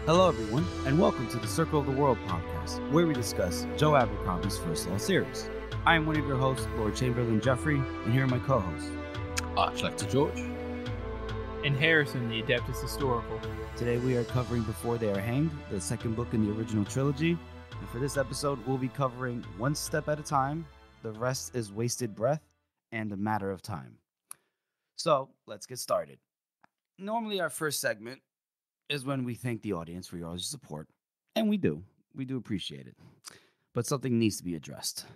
Hello, everyone, and welcome to the Circle of the World podcast, where we discuss Joe Abercrombie's First Law series. I am one of your hosts, Lord Chamberlain Jeffrey, and here are my co-hosts. Archlector George. And Harrison, the Adeptus Historical. Today we are covering Before They Are Hanged, the second book in the original trilogy. And for this episode, we'll be covering One Step at a Time, The Rest is Wasted Breath, and A Matter of Time. So, let's get started. Normally, our first segment is when we thank the audience for your support, and we do. We do appreciate it. But something needs to be addressed.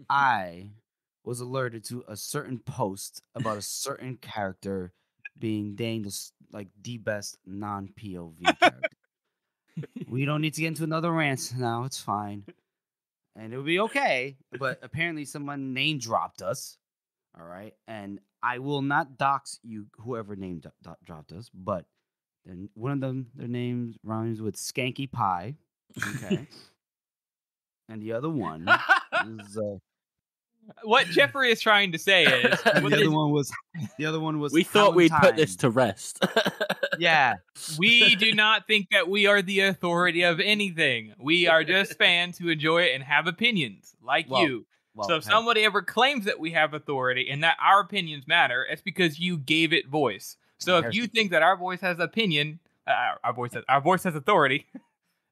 I was alerted to a certain post about a certain character being named as like the best non-POV character. We don't need to get into another rant now. It's fine. And it'll be okay. But apparently someone name dropped us. All right. And I will not dox you, whoever name dropped us, but then one of them, their names rhymes with Skanky Pie. Okay. And the other one is What Jeffrey is trying to say is the other one was We thought we'd put Valentine. this to rest. Yeah. we do not think that we are the authority of anything. We are just fans who enjoy it and have opinions, like you. So if somebody ever claims that we have authority and that our opinions matter, it's because you gave it voice. So if you think that our voice has opinion, our voice has authority,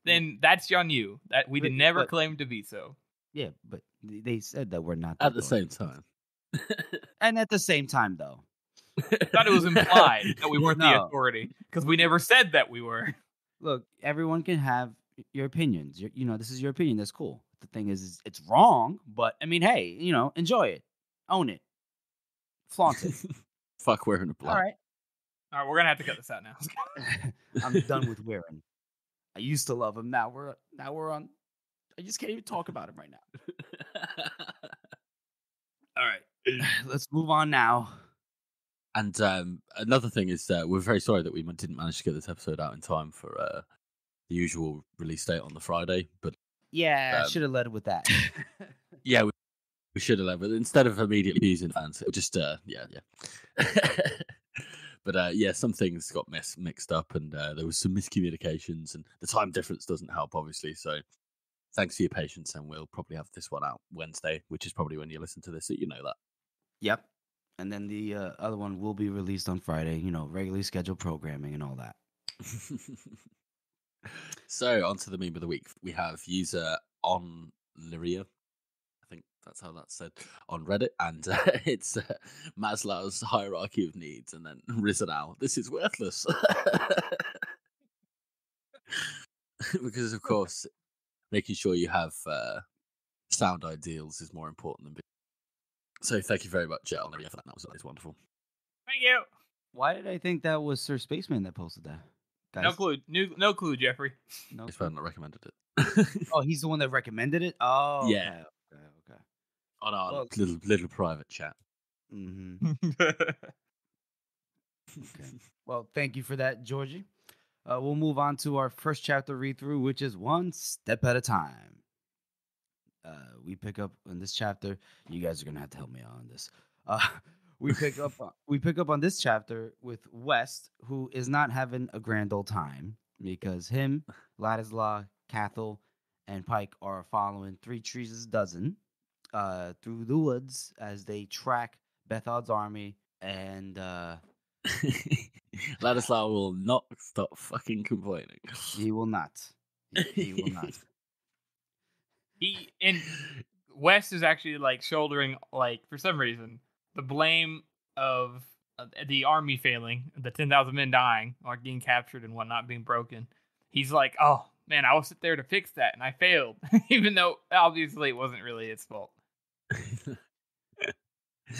then that's on you. That we did never claim to be so. Yeah, but they said that we're not At the same time. And at the same time, though. I thought it was implied that we weren't the No. authority because we never said that we were. Look, everyone can have your opinions. This is your opinion. That's cool. The thing is, it's wrong, but I mean, hey, enjoy it, own it, flaunt it. Fuck wearing a black. All right. All right, we're gonna have to cut this out now. I'm done with wearing. I used to love him. Now we're on. I just can't even talk about him right now. All right, let's move on now. And another thing is we're very sorry that we didn't manage to get this episode out in time for the usual release date on the Friday. But Yeah, I should have led with that. yeah, we should have led. But instead of immediately using fans, it just yeah. But some things got mixed up, and there was some miscommunications, and the time difference doesn't help, obviously. So thanks for your patience, and we'll probably have this one out Wednesday, which is probably when you listen to this, so you know that. Yep. And then the other one will be released on Friday, regularly scheduled programming and all that. So, on to the meme of the week. We have user on Lyria. I think that's how that's said on Reddit. And it's Maslow's hierarchy of needs. And then Rizanal, this is worthless. Because, of course, making sure you have sound ideals is more important than... So, thank you very much, on Lyria, for that. That was wonderful. Thank you. Why did I think that was Sir Spaceman that posted that? Guys? No clue. No clue, Jeffrey. No His clue. friend recommended it. Oh, he's the one that recommended it? Oh, Yeah. Okay. On our Well- little private chat. Mm-hmm. Okay. Well, thank you for that, Georgie. We'll move on to our first chapter read-through, which is One Step at a Time. We pick up in this chapter. You guys are going to have to help me out on this. We pick up on this chapter with West, who is not having a grand old time because him, Ladislaw, Cathal, and Pike are following 3 trees a dozen through the woods as they track Bethod's army, and Ladislaw will not stop fucking complaining. he will not. He will not. West is actually shouldering for some reason the blame of the army failing, the 10,000 men dying or getting captured and whatnot being broken. He's like, oh man, I was there to fix that and I failed, even though obviously it wasn't really his fault.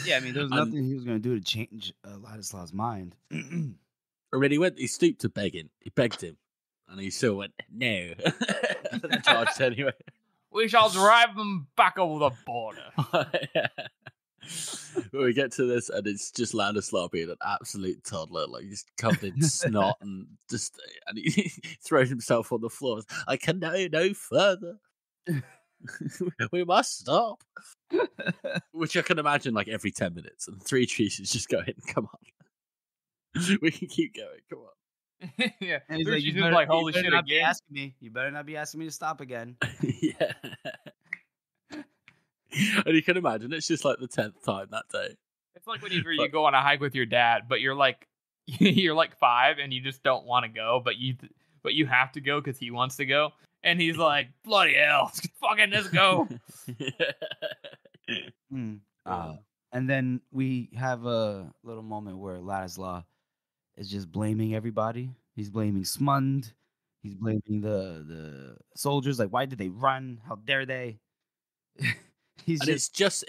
Yeah, I mean, there was nothing he was going to do to change Ladislaw's mind. I mean, he stooped to begging. He begged him, and he still went, no. And then charged anyway. We shall drive them back over the border. When we get to this, and it's just Ladislaw being an absolute toddler, he's covered in snot, and he throws himself on the floor. I can go no further. We must stop. Which I can imagine every 10 minutes, and 3 trees is just going, come on. We can keep going, come on. Yeah. And he's Then like, she's just like, holy shit again. You better not be asking me to stop again. Yeah. And you can imagine it's just like the 10th time that day. It's like whenever you go on a hike with your dad, but you're like 5 and you just don't want to go, but you have to go because he wants to go, and he's like, bloody hell, fucking let's go. And then we have a little moment where Ladislaw is just blaming everybody. He's blaming Smund. He's blaming the soldiers. Like, why did they run? How dare they? It's just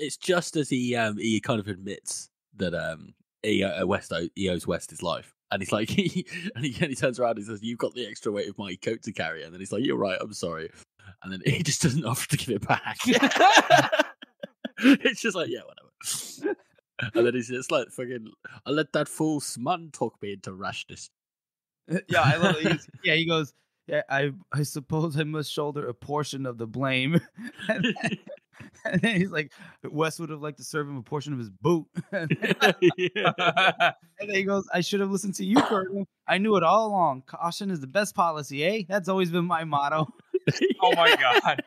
as he kind of admits that he owes West his life, and he's like he turns around and he says, "You've got the extra weight of my coat to carry," and then he's like, "You're right, I'm sorry," and then he just doesn't offer to give it back. It's just like, yeah, whatever. And then it's like, fucking, I let that fool Smund talk me into rashness. Yeah, I love it. He goes, yeah, I suppose I must shoulder a portion of the blame. And then he's like, Wes would have liked to serve him a portion of his boot. And then he goes, I should have listened to you, Colonel. I knew it all along. Caution is the best policy, eh? That's always been my motto. Oh my god.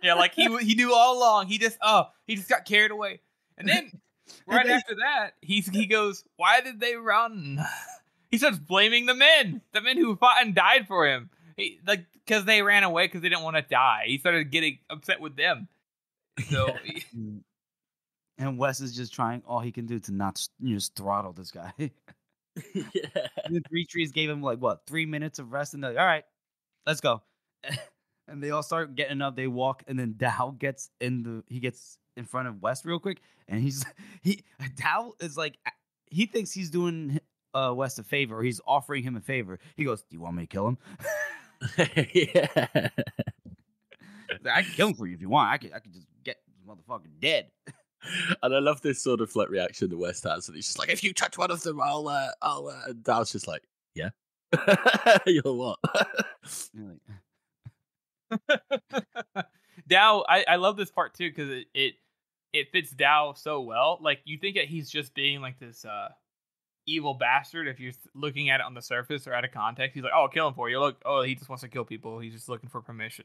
Yeah, like he knew all along. He just got carried away. And then after that, he goes, why did they run? He starts blaming the men who fought and died for him. Because they ran away because they didn't want to die. He started getting upset with them. So, and Wes is just trying all he can do to not just throttle this guy. Yeah. And the Three Trees gave him 3 minutes of rest, and they're like, all right, let's go. And they all start getting up. They walk, and then Dow gets in front of Wes real quick, and Dow is like, he thinks he's doing Wes a favor, or he's offering him a favor. He goes, do you want me to kill him? Yeah. I can kill him for you if you want. I could just get this motherfucker dead. And I love this sort of reaction that West has, and he's just like, if you touch one of them, I'll and Dow's just like, yeah. You're what? Dow, I love this part too because it fits Dow so well. Like, you think that he's just being like this evil bastard if you're looking at it on the surface or out of context. He's like, oh, I'll kill him for you. Look, oh, he just wants to kill people. He's just looking for permission.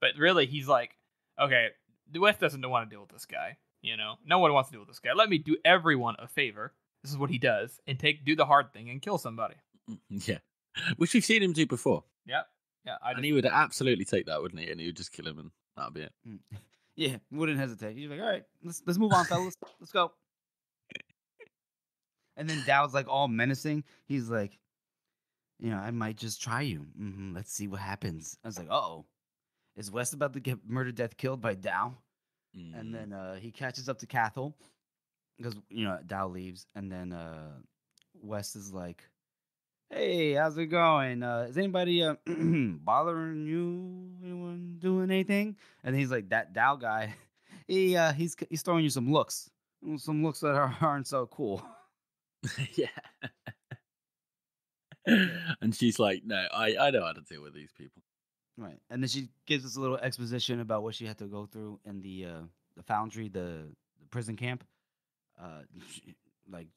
But really, he's like, okay, the West doesn't want to deal with this guy. No one wants to deal with this guy. Let me do everyone a favor. This is what he does, and do the hard thing and kill somebody. Yeah, which we've seen him do before. Yep. Yeah, and he would absolutely take that, wouldn't he? And he would just kill him, and that'd be it. Yeah, wouldn't hesitate. He's like, all right, let's move on, fellas. Let's go. And then Dow's like all menacing. He's like, I might just try you. Let's see what happens. I was like, uh-oh. Is West about to get murder, death, killed by Dow? And then he catches up to Cathal because, Dow leaves. And then West is like, hey, how's it going? Is anybody bothering you? Anyone doing anything? And he's like, that Dow guy, he's throwing you some looks that aren't so cool. Yeah. And she's like, no, I know how to deal with these people. Right. And then she gives us a little exposition about what she had to go through in the foundry, the prison camp.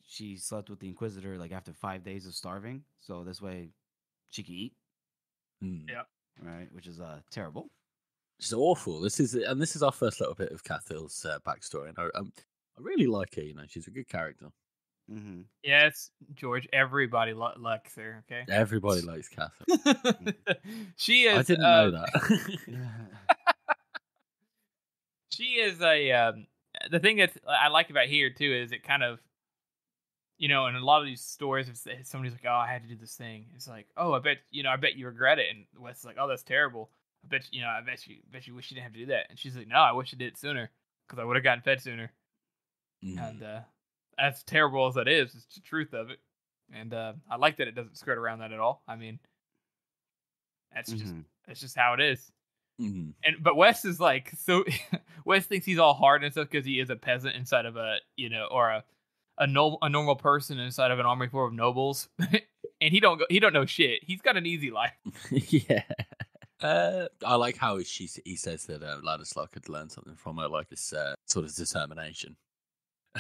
She slept with the Inquisitor after 5 days of starving, so this way she could eat. Yeah. Right, which is terrible. It's awful. This is our first little bit of Cathal's backstory, and I really like her. She's a good character. Mm-hmm. Yes, George. Everybody likes her. Okay. Everybody likes Cathal. She is. I didn't know that. She is the thing that I like about here too is it kind of, in a lot of these stories, if somebody's like, "Oh, I had to do this thing," it's like, "Oh, I bet you regret it," and Wes is like, "Oh, that's terrible. I bet you wish you didn't have to do that." And she's like, "No, I wish I did it sooner because I would have gotten fed sooner." And as terrible as that is, it's the truth of it. And I like that it doesn't skirt around that at all. I mean, that's just how it is. Mm-hmm. But Wes is like, so Wes thinks he's all hard and stuff because he is a peasant inside of or a normal person inside of an army full of nobles, and he don't know shit. He's got an easy life. Yeah. I like how he says that Ladislaw could learn something from her, like this sort of determination.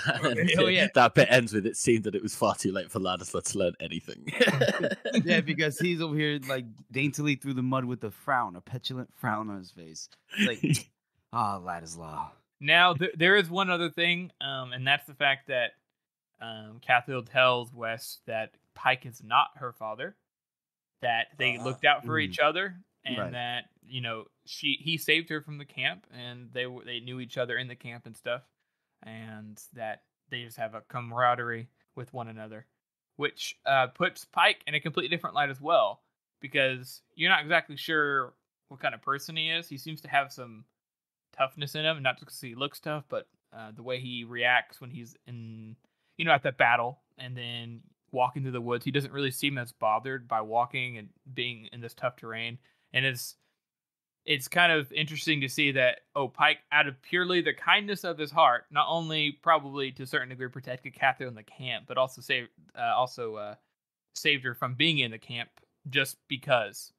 Yeah. That bit ends with it seemed that it was far too late for Ladislas to learn anything. Yeah, because he's over here like daintily through the mud with a petulant frown on his face. It's like, Ladislaw. Now there is one other thing, and that's the fact that Cathill tells West that Pike is not her father, that they looked out for each other, and that he saved her from the camp, and they knew each other in the camp and stuff, and that they just have a camaraderie with one another, which puts Pike in a completely different light as well, because you're not exactly sure what kind of person he is. He seems to have some toughness in him, not just because he looks tough, but the way he reacts when he's in, at that battle, and then walking through the woods. He doesn't really seem as bothered by walking and being in this tough terrain. And it's kind of interesting to see that, Pike, out of purely the kindness of his heart, not only probably to a certain degree protected Catherine in the camp, but also saved her from being in the camp just because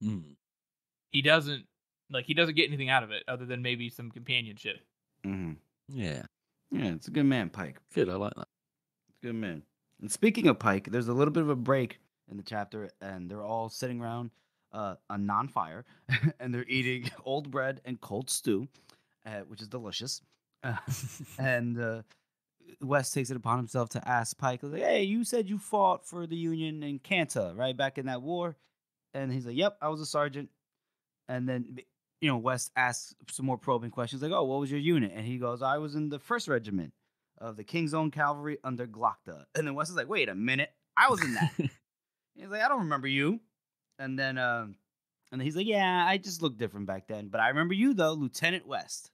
he doesn't get anything out of it other than maybe some companionship. Mm-hmm. Yeah, it's a good man, Pike. Good, I like that. Good man. And speaking of Pike, there's a little bit of a break in the chapter, and they're all sitting around a non-fire, and they're eating old bread and cold stew, which is delicious. And West takes it upon himself to ask Pike, like, "Hey, you said you fought for the Union in Canta, right, back in that war?" And he's like, "Yep, I was a sergeant." And then, West asks some more probing questions, like, "Oh, what was your unit?" And he goes, "I was in the 1st Regiment of the King's Own Cavalry under Glockta." And then West is like, "Wait a minute, I was in that." He's like, "I don't remember you." And then he's like, "Yeah, I just looked different back then, but I remember you though, Lieutenant West,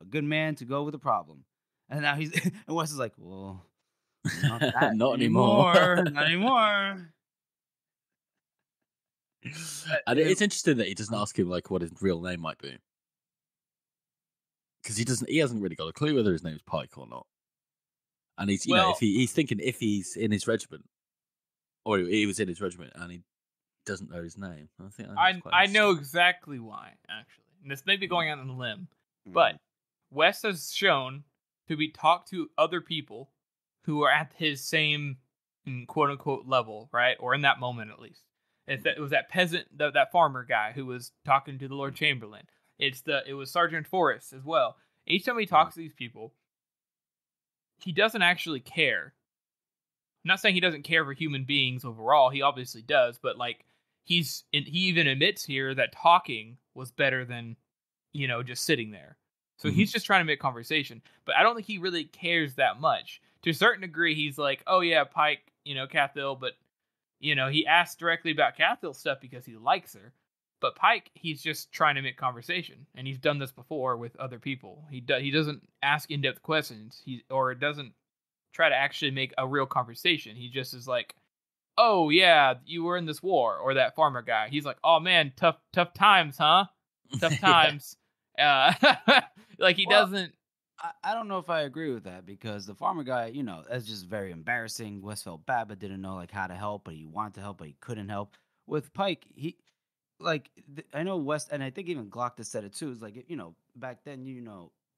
a good man to go with a problem." And now and West is like, "Well, not that not anymore. Not anymore." And it's interesting that he doesn't ask him like what his real name might be, because he hasn't really got a clue whether his name's Pike or not. And he's if he's thinking if he's in his regiment, or he was in his regiment and he doesn't know his name. I know exactly why, actually. And this may be going out on a limb, but West has shown to be talked to other people who are at his same quote unquote level, right? Or in that moment at least. It was that peasant, that farmer guy who was talking to the Lord Chamberlain. It was Sergeant Forrest as well. Each time he talks to these people, he doesn't actually care. I'm not saying he doesn't care for human beings overall. He obviously does, but like he even admits here that talking was better than just sitting there. So he's just trying to make conversation. But I don't think he really cares that much. To a certain degree, he's like, "Oh yeah, Pike, Cathill," but he asks directly about Cathill's stuff because he likes her. But Pike, he's just trying to make conversation, and he's done this before with other people. He doesn't ask in-depth questions. Or doesn't try to actually make a real conversation. He just is like, "Oh yeah, you were in this war," or that farmer guy. He's like, "Oh man, tough times, huh? Tough times." Like he doesn't. I don't know if I agree with that, because the farmer guy, that's just very embarrassing. West felt bad, but didn't know like how to help, but he wanted to help, but he couldn't help. With Pike, I know West, and I think even Glockta said it too. Is like, back then,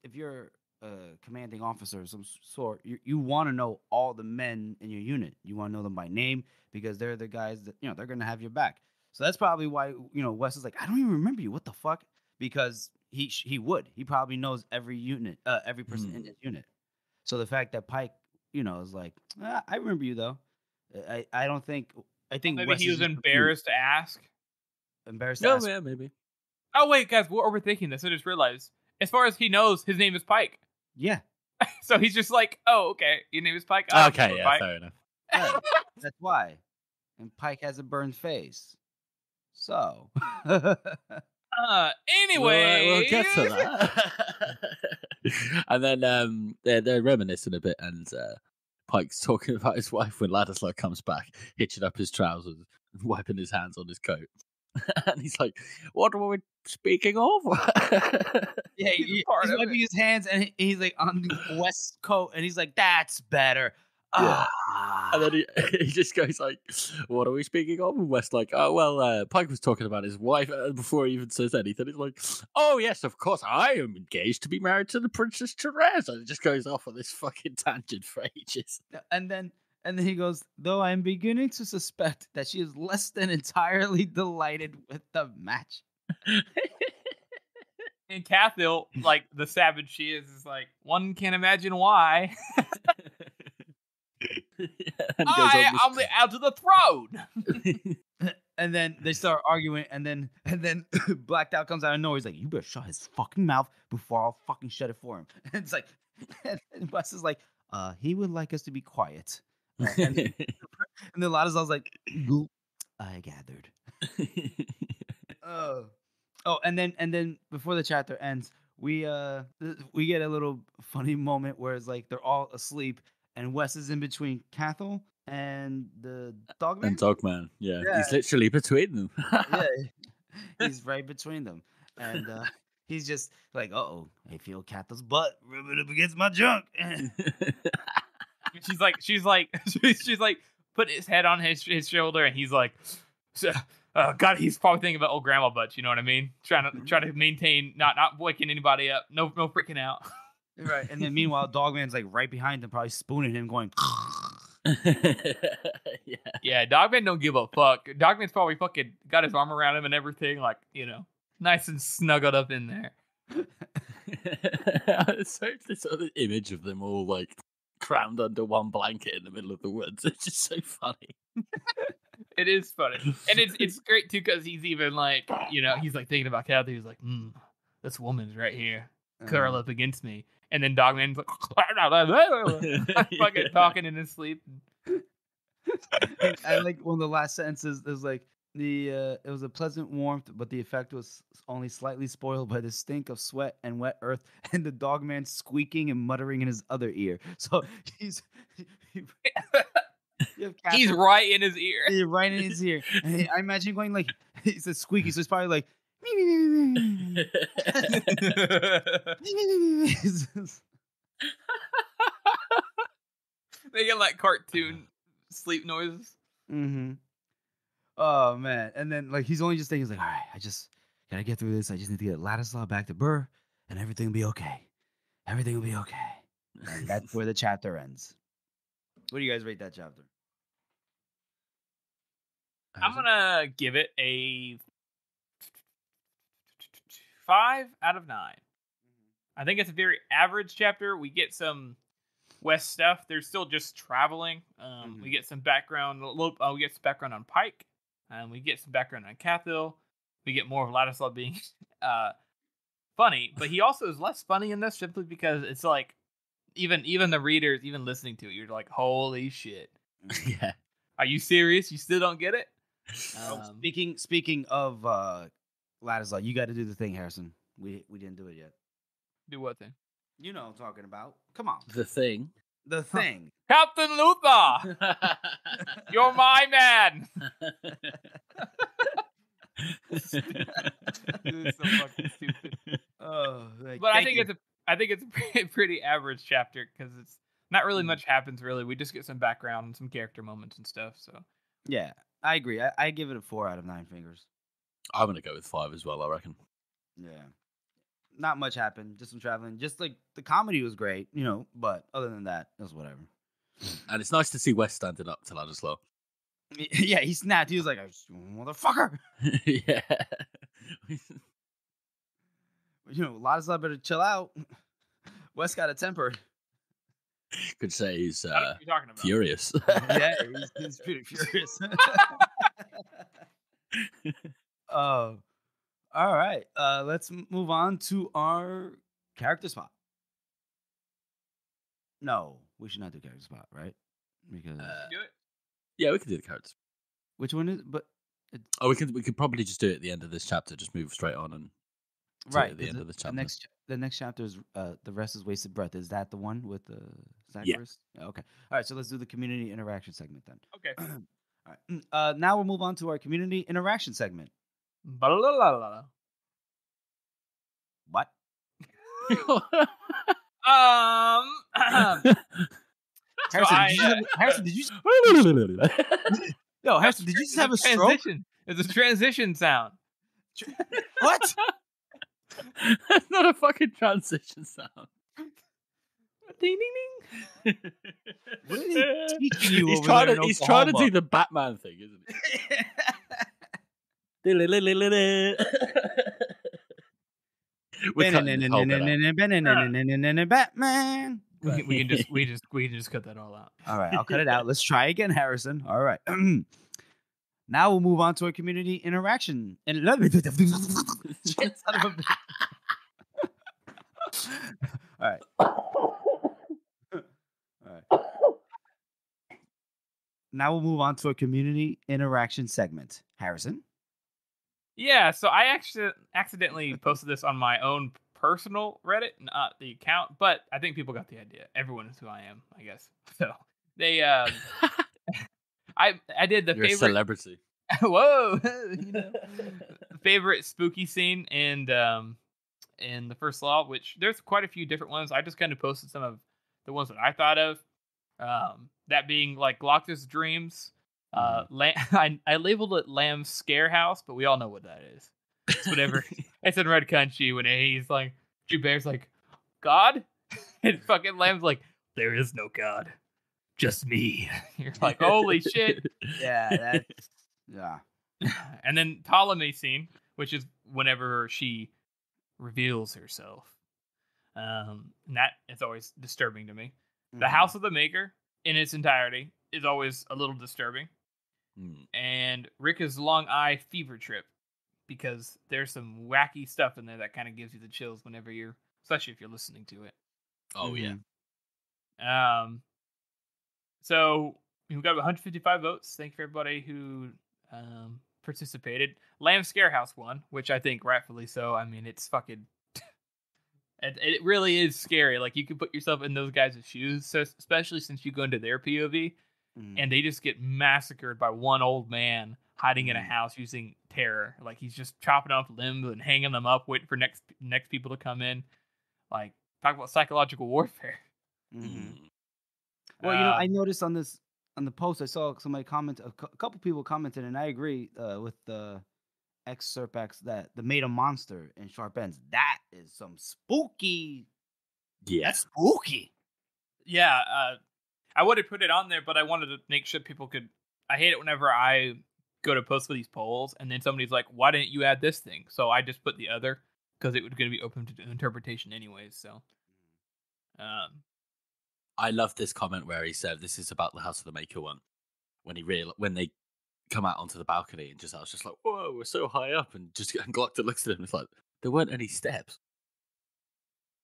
if you're a commanding officer of some sort, you want to know all the men in your unit. You want to know them by name, because they're the guys that they're gonna have your back. So that's probably why West is like, "I don't even remember you. What the fuck?" Because he probably knows every unit, every person in his unit. So the fact that Pike, is like, "I remember you though." I don't think. I think maybe West he was embarrassed to ask. Embarrassed to ask. Yeah, maybe. Oh wait, guys, we're overthinking this. I just realized. As far as he knows, his name is Pike. Yeah. So he's just like, "Oh, okay, your name is Pike." Okay, yeah, Pike. Fair enough. Right. That's why. And Pike has a burned face. So. Anyway, we'll get to that. And then they're reminiscing a bit, and Pike's talking about his wife when Ladislas comes back, hitching up his trousers, wiping his hands on his coat. And he's like, "What were we speaking of?" Yeah, he's wiping his hands, and he's like on West's coat, and he's like, "That's better. Yeah. Ah. And then he just goes like, "What are we speaking of?" And West like, "Oh well, Pike was talking about his wife." Before he even says anything, he's like, "Oh yes, of course, I am engaged to be married to the Princess Therese." And it just goes off on this fucking tangent for ages. And then he goes, "Though I am beginning to suspect that she is less than entirely delighted with the match." And Cathil, like the savage she is like, one can imagine why. I'm the heir to the throne. And then they start arguing, and then Blacked Out comes out of nowhere. He's like, "You better shut his fucking mouth before I'll fucking shut it for him." And it's like, and Wes is like, he would like us to be quiet. And then Ladislav's like, "Goop, I gathered." Oh, and then before the chapter ends, we get a little funny moment where it's like they're all asleep, and Wes is in between Cathal and the Dogman. And Dogman, yeah, he's literally between them. Yeah, he's right between them, and he's just like, "Uh-oh, I feel Cathal's butt rubbing up against my junk." she's like put his head on his shoulder, and he's like, God, he's probably thinking about old grandma butts. You know what I mean? Trying to maintain not waking anybody up, no freaking out. Right, and then meanwhile, Dogman's like right behind him, probably spooning him, going. Yeah, Dogman don't give a fuck. Dogman's probably fucking got his arm around him and everything, like, nice and snuggled up in there. So this other image of them all like crammed under one blanket in the middle of the woods. It's just so funny. It is funny, and it's great too because he's even like, he's like thinking about Kathy. He's like, this woman's right here, curl up against me, and then Dogman's like, fucking talking in his sleep. I like one of the last sentences. There's like it was a pleasant warmth, but the effect was only slightly spoiled by the stink of sweat and wet earth, and the Dogman squeaking and muttering in his other ear. So he's right in his ear. He's right in his ear. And I imagine going like, he says squeaky, so it's probably like. They get like cartoon sleep noises. Mm-hmm. Oh man. And then like he's only just thinking, he's like, all right, I just gotta get through this. I just need to get Ladislaw back to Burr, and everything will be okay. Everything will be okay. And that's where the chapter ends. What do you guys rate that chapter? I'm gonna give it a 5 out of 9. I think it's a very average chapter. We get some West stuff. They're still just traveling. We get some background. We get some background on Pike. We get some background on Cathil. We get more of Ladislaw being funny, but he also is less funny in this simply because it's like even the readers, even listening to it, you're like, holy shit. Yeah. Are you serious? You still don't get it? Speaking of Ladislaw, you got to do the thing, Harrison. We didn't do it yet. Do what thing? You know what I'm talking about. Come on. The thing. The thing. Captain Luther! You're my man! This is so fucking stupid. But I think it's a pretty average chapter because it's not really much happens really. We just get some background and some character moments and stuff. So yeah, I agree. I give it a 4 out of 9 fingers. I'm gonna go with 5 as well. I reckon. Yeah, not much happened. Just some traveling. Just like the comedy was great, But other than that, it was whatever. And it's nice to see Wes standing up to Ladislaw. Yeah, he snapped. He was like, "Motherfucker!" Yeah. Ladislaw better chill out. Wes got a temper. Could say he's talking about? Furious. Yeah, he's pretty furious. Oh, all right. Let's move on to our character spot. No, we should not do character spot, right? Because do it. Yeah, we can do the characters. Which one is? But we could probably just do it at the end of this chapter. Just move straight on and right at the end of the chapter. The next chapter is the rest is wasted breath. Is that the one with the Zacharias? Yeah. Okay. All right. So let's do the community interaction segment then. Okay. All right. Now we'll move on to our community interaction segment. What? Harrison, did you? Yo, Harrison, did you just have a stroke? It's a transition sound. What? That's not a fucking transition sound. Ding, ding, ding. What are they teaching you? He's trying to do the Batman thing, isn't he? Batman. We can just cut that all out. All right, I'll cut it out. Let's try again, Harrison. All right. Now we'll move on to a community interaction. And all right. Now we'll move on to a community interaction segment. Harrison? Yeah, so I actually accidentally posted this on my own personal Reddit, not the account, but I think people got the idea. Everyone is who I am, I guess. So they I did the You're favorite a celebrity. Whoa, favorite spooky scene in the First Law, which there's quite a few different ones. I just kind of posted some of the ones that I thought of. That being like Gloctus Dreams. I labeled it Lamb's Scare House, but we all know what that is. It's whatever. It's in Red Country when he's like, Joubert's like, God? And fucking Lamb's like, there is no God. Just me. You're like, holy shit. Yeah, yeah. And then Ptolemy scene, which is whenever she reveals herself. And that is always disturbing to me. The House of the Maker in its entirety is always a little disturbing. And Rika's Long Eye Fever Trip, because there's some wacky stuff in there that kind of gives you the chills whenever especially if you're listening to it. Oh yeah. So we got 155 votes. Thank you for everybody who participated. Lamb Scarehouse won, which I think rightfully so. I mean, it's fucking. It really is scary. Like, you can put yourself in those guys' shoes, so especially since you go into their POV, and they just get massacred by one old man hiding in a house using terror. Like, he's just chopping off limbs and hanging them up, waiting for next people to come in. Like, talk about psychological warfare. Well, I noticed on the post, I saw somebody comment, a couple people commented, and I agree with the X-Serpax that the Made a Monster in Sharp Ends. That is some spooky. Yeah. That's spooky. Yeah, I would have put it on there, but I wanted to make sure people could. I hate it whenever I go to post for these polls, and then somebody's like, why didn't you add this thing? So I just put the other, because it was going to be open to interpretation anyways, so. I love this comment where he said, this is about the House of the Maker one. When they come out onto the balcony, and I was just like, whoa, we're so high up, and Glockta looks at him and it's like, there weren't any steps.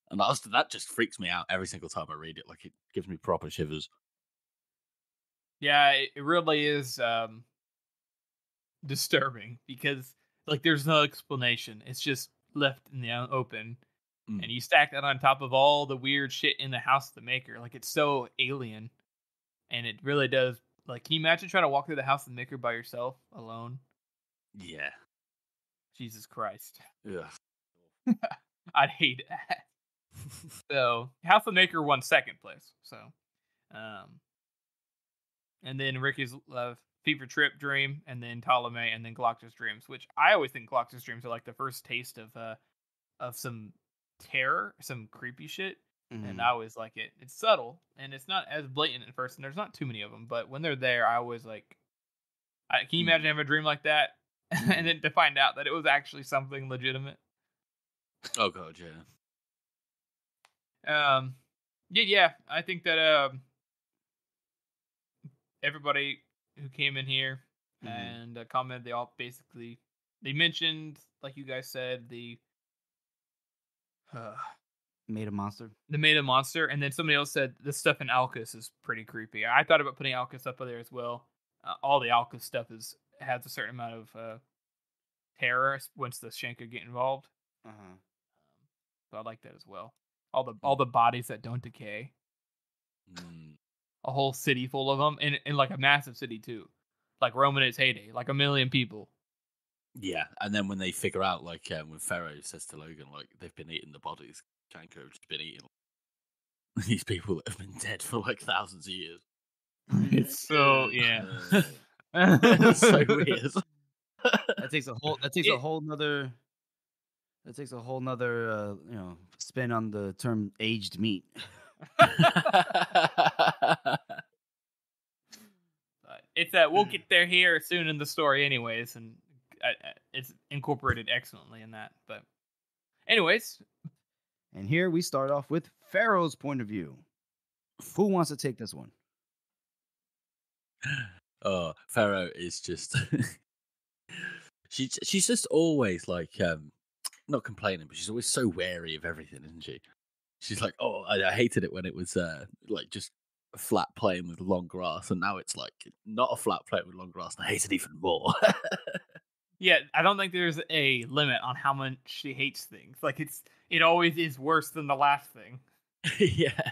And that just freaks me out every single time I read it. Like, it gives me proper shivers. Yeah, it really is disturbing, because like there's no explanation. It's just left in the open. And you stack that on top of all the weird shit in the House of the Maker. Like, it's so alien. And it really does. Like, can you imagine trying to walk through the House of the Maker by yourself, alone? Yeah. Jesus Christ. Yeah. I'd hate that. So, House of the Maker won second place. So, and then Ricky's Fever Trip Dream, and then Ptolemy, and then Gloctus Dreams, which I always think Gloctus Dreams are like the first taste of some terror, some creepy shit, and I always like it. It's subtle, and it's not as blatant at first, and there's not too many of them, but when they're there, I always like. Can you imagine having a dream like that, and then to find out that it was actually something legitimate? Oh god, yeah. Yeah. I think that everybody who came in here and commented, they all basically they mentioned, like you guys said, the Made a Monster. The Made a Monster, and then somebody else said the stuff in Alcus is pretty creepy. I thought about putting Alcus up there as well. All the Alcus stuff has a certain amount of terror once the Shanka get involved. So I like that as well. All the bodies that don't decay. A whole city full of them, and like a massive city too, like Rome in its heyday, like 1 million people. Yeah, and then when they figure out, like when Pharaoh says to Logan, like they've been eating the bodies, Shanko's been eating these people that have been dead for like thousands of years. It's so yeah. It's so weird. That takes a whole nother spin on the term aged meat. It's that we'll get there here soon in the story, anyways, and it's incorporated excellently in that. But, anyways, and here we start off with Pharaoh's point of view. Who wants to take this one? Oh, Pharaoh is just she's just always like not complaining, but she's always so wary of everything, isn't she? She's like, oh, I hated it when it was like just a flat plain with long grass, and now it's like not a flat plain with long grass, and I hate it even more. Yeah, I don't think there's a limit on how much she hates things. Like it always is worse than the last thing. Yeah.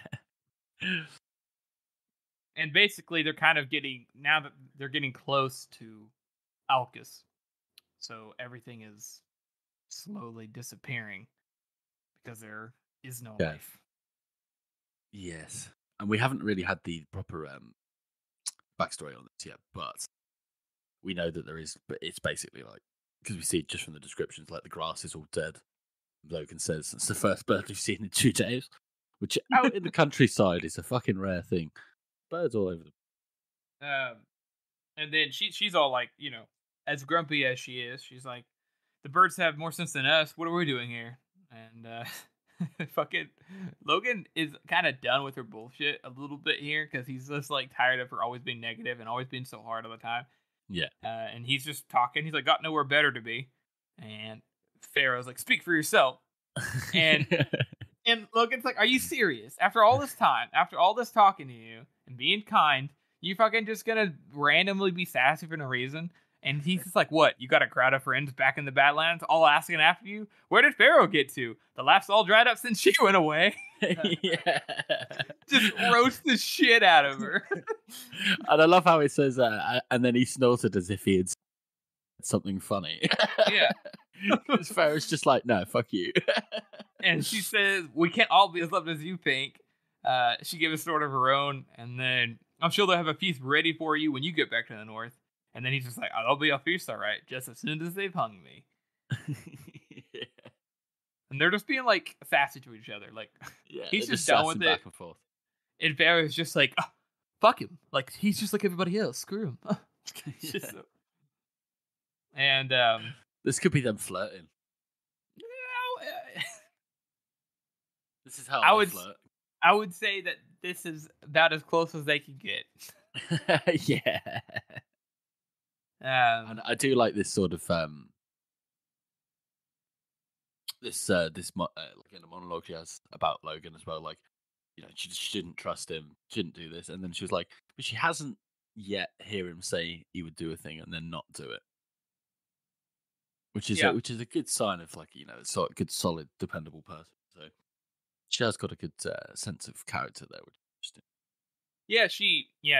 And basically, they're kind of getting close to Alcus, so everything is slowly disappearing because there is no life. Yes, and we haven't really had the proper backstory on this yet, but we know that there is. But it's basically like, because we see just from the descriptions, like the grass is all dead. Logan says it's the first bird we've seen in 2 days, which out in the countryside is a fucking rare thing. Birds all over them. And then she's all like, as grumpy as she is, she's like, the birds have more sense than us. What are we doing here? And fucking Logan is kind of done with her bullshit a little bit here because he's just like tired of her always being negative and always being so hard all the time. Yeah. And he's just talking. He's like, got nowhere better to be. And Pharaoh's like, speak for yourself. And and Logan's like, are you serious? After all this time, after all this talking to you and being kind, you fucking just gonna randomly be sassy for no reason? And he's just like, what? You got a crowd of friends back in the Badlands all asking after you? Where did Pharaoh get to? The laugh's all dried up since she went away. Yeah. Just roast the shit out of her. And I love how it says, and then he snorted as if he had said something funny. Yeah. Because Pharaoh's just like, no, fuck you. And she says, we can't all be as loved as you think. She gave a sort of her own, and then I'm sure they'll have a feast ready for you when you get back to the north. And then he's just like, I'll be a feast, all right, just as soon as they've hung me. Yeah. And they're just being like sassy to each other. Like, Yeah, he's just done with it. Back and forth. And Pharaoh's just like, oh, fuck him. Like, he's just like everybody else. Screw him. Yeah. So... And this could be them flirting. This is how I flirt. I would say that this is about as close as they could get. Yeah. And I do like this sort of this like in a monologue she has about Logan as well. Like, she didn't trust him, she didn't do this, and then she was like, but she hasn't yet hear him say he would do a thing and then not do it, which is a good sign of like a good, solid, dependable person. So she has got a good sense of character there, which is interesting. Yeah,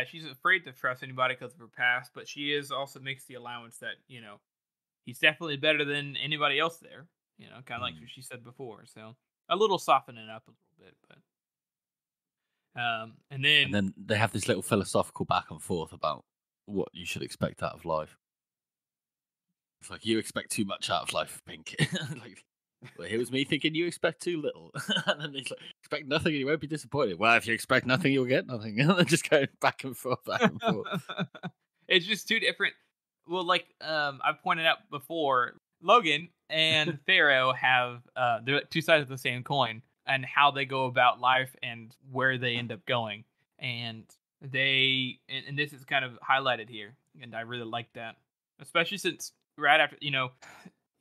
she's afraid to trust anybody because of her past, but she also makes the allowance that, he's definitely better than anybody else there. Kind of like what she said before. So a little softening up a little bit, but and then they have this little philosophical back and forth about what you should expect out of life. It's like, you expect too much out of life, Pink. Like, well, here was me thinking you expect too little. And then he's like, expect nothing and you won't be disappointed. Well, if you expect nothing, you'll get nothing. And they're just going back and forth, back and forth. It's just two different. Well, like I've pointed out before, Logan and Pharaoh have they're two sides of the same coin, and how they go about life and where they end up going. And and this is kind of highlighted here, and I really like that, especially since right after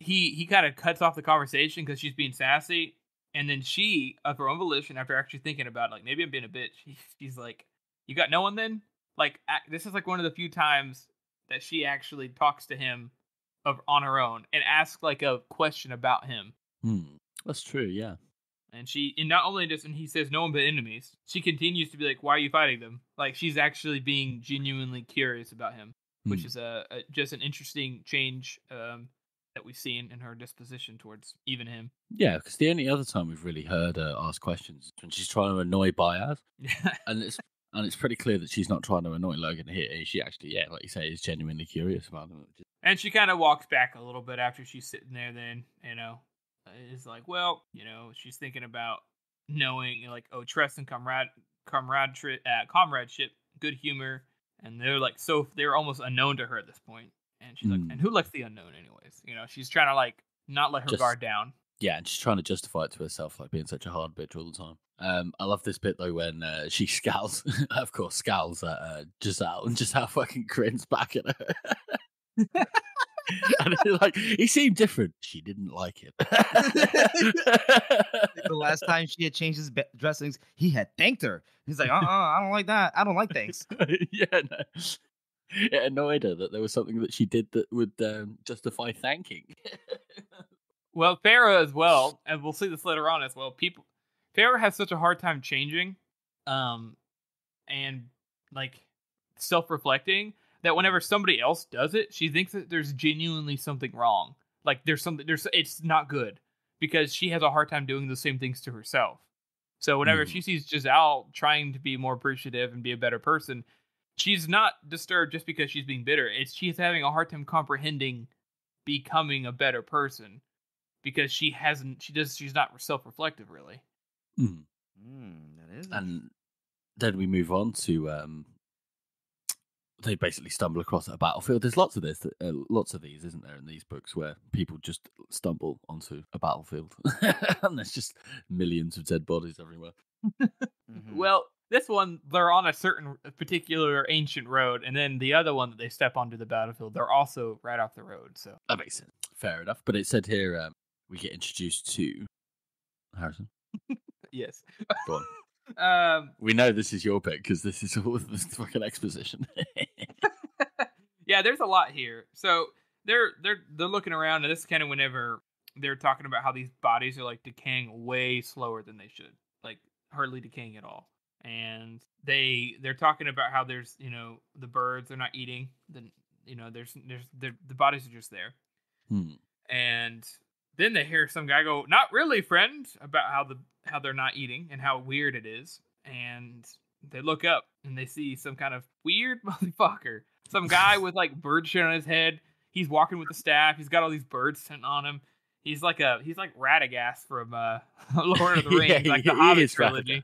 he kind of cuts off the conversation because she's being sassy, and then she, of her own volition, after actually thinking about it, like, maybe I'm being a bitch, she's like, you got no one then? Like, this is like one of the few times that she actually talks to him on her own and asks like a question about him. That's true, yeah. And not only does he says no one but enemies, she continues to be like, why are you fighting them? Like, she's actually being genuinely curious about him, which is just an interesting change that we've seen in her disposition towards even him. Yeah, because the only other time we've really heard her ask questions is when she's trying to annoy Baez. and it's pretty clear that she's not trying to annoy Logan here. She actually, like you say, is genuinely curious about him. And she kind of walks back a little bit after she's sitting there. Then is like, well, she's thinking about knowing trust and comradeship, good humor, and they're almost unknown to her at this point. And she's like, and who likes the unknown anyways? She's trying to not let her guard down. Yeah, and she's trying to justify it to herself, being such a hard bitch all the time. I love this bit though when she scowls, of course, scowls at Giselle, and Giselle fucking grins back at her. And he seemed different. She didn't like it. The last time she had changed his dressings, he had thanked her. He's like, I don't like that. I don't like thanks. Yeah, no. It annoyed her that there was something that she did that would justify thanking. Well, Farrah as well, and we'll see this later on as well. Farrah has such a hard time changing, and self-reflecting, that whenever somebody else does it, she thinks that there's genuinely something wrong. It's not good, because she has a hard time doing the same things to herself. So whenever she sees Giselle trying to be more appreciative and be a better person, she's not disturbed just because she's being bitter. She's having a hard time comprehending becoming a better person, because she's not self-reflective really. That is. And then we move on to they basically stumble across a battlefield. There's lots of these, isn't there, in these books, where people just stumble onto a battlefield, and there's just millions of dead bodies everywhere. Well, this one, they're on a certain particular ancient road, and then the other one that they step onto the battlefield, they're also right off the road. So that makes sense. Fair enough. But it said here we get introduced to Harrison. Yes. Go on. We know this is your pick because this is all this fucking exposition. Yeah, there's a lot here. So they're looking around, and this is kind of whenever they're talking about how these bodies are decaying way slower than they should, hardly decaying at all. And they're talking about how there's the birds, they're not eating, there's the bodies are just there. And then they hear some guy go, "Not really, friend," about how they're not eating and how weird it is. And they look up and they see some kind of weird motherfucker. Some guy with bird shit on his head. He's walking with a staff. He's got all these birds sitting on him. He's like Radagast from Lord of the Rings, the Hobbit trilogy.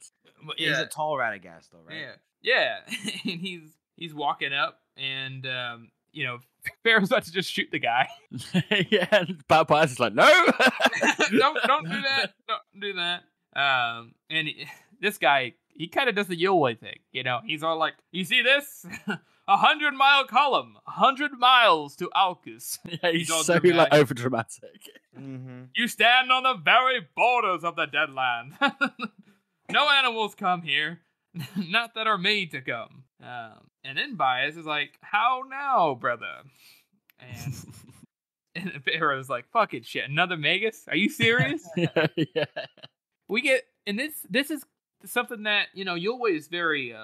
He's a tall Radagast though, right? Yeah. And he's walking up, and Pharaoh's about to just shoot the guy. Yeah, and Baez is like, no, don't do that. Don't do that. And this guy, he kind of does the Yulway thing. He's all like, "You see this? 100-mile column, 100 miles to Alcus." Yeah, he's so over dramatic. You stand on the very borders of the dead land. No animals come here, not that are made to come. And then Baez is like, "How now, brother?" And Pharaoh's like, "Fucking shit, another Magus? Are you serious?" Yeah. We get, and this is something that Yulway is very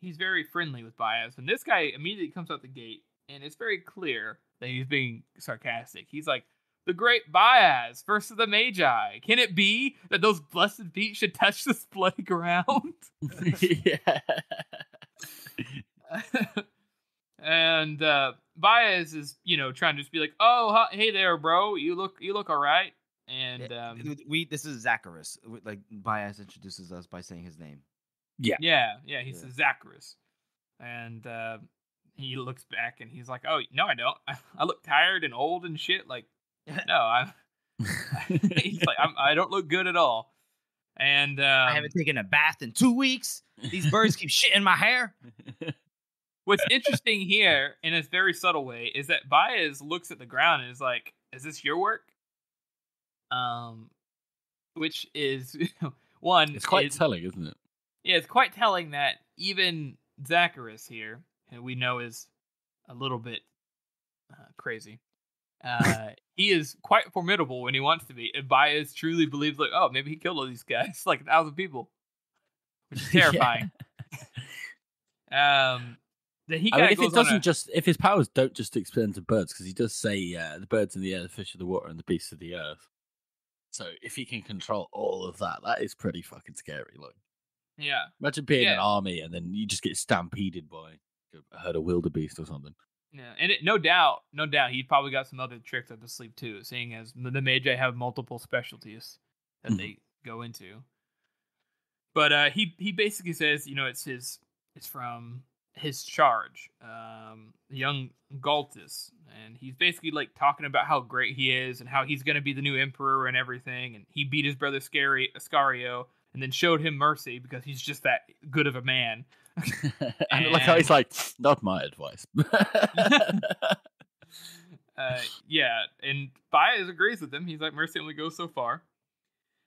he's very friendly with Baez, and this guy immediately comes out the gate, and it's very clear that he's being sarcastic. He's like, "The great Baez, first of the Magi. Can it be that those blessed feet should touch this bloody ground?" Yeah. And Baez is, trying to just be like, "Oh, hey there, bro. You look all right." And this is Zacharias. Baez introduces us by saying his name. Yeah. He says Zacharias, and he looks back and he's like, "Oh no, I don't. I look tired and old and shit. No, I'm." He's like, I don't look good at all. And I haven't taken a bath in 2 weeks. These birds keep shitting my hair. What's interesting here, in a very subtle way, is that Baez looks at the ground and is like, "Is this your work?" Which is one. It's quite telling, isn't it? Yeah, it's quite telling that even Zacharias here, who we know is a little bit crazy, he is quite formidable when he wants to be. And Baez truly believes, oh, maybe he killed all these guys, 1,000 people, which is terrifying. if his powers don't just extend to birds, because he does say the birds in the air, the fish of the water, and the beasts of the earth. So if he can control all of that, that is pretty fucking scary. Like, yeah, imagine being an army and then you just get stampeded by a herd of wildebeest or something. Yeah, and no doubt, he probably got some other tricks up his sleeve too, seeing as the Magi have multiple specialties that they go into. But he basically says, it's from his charge, young Galtus, and he's basically like talking about how great he is and how he's going to be the new emperor and everything, and he beat his brother Ascario and then showed him mercy because he's just that good of a man. And look how he's like, not my advice. Yeah, and Baez agrees with him. He's like, mercy only goes so far.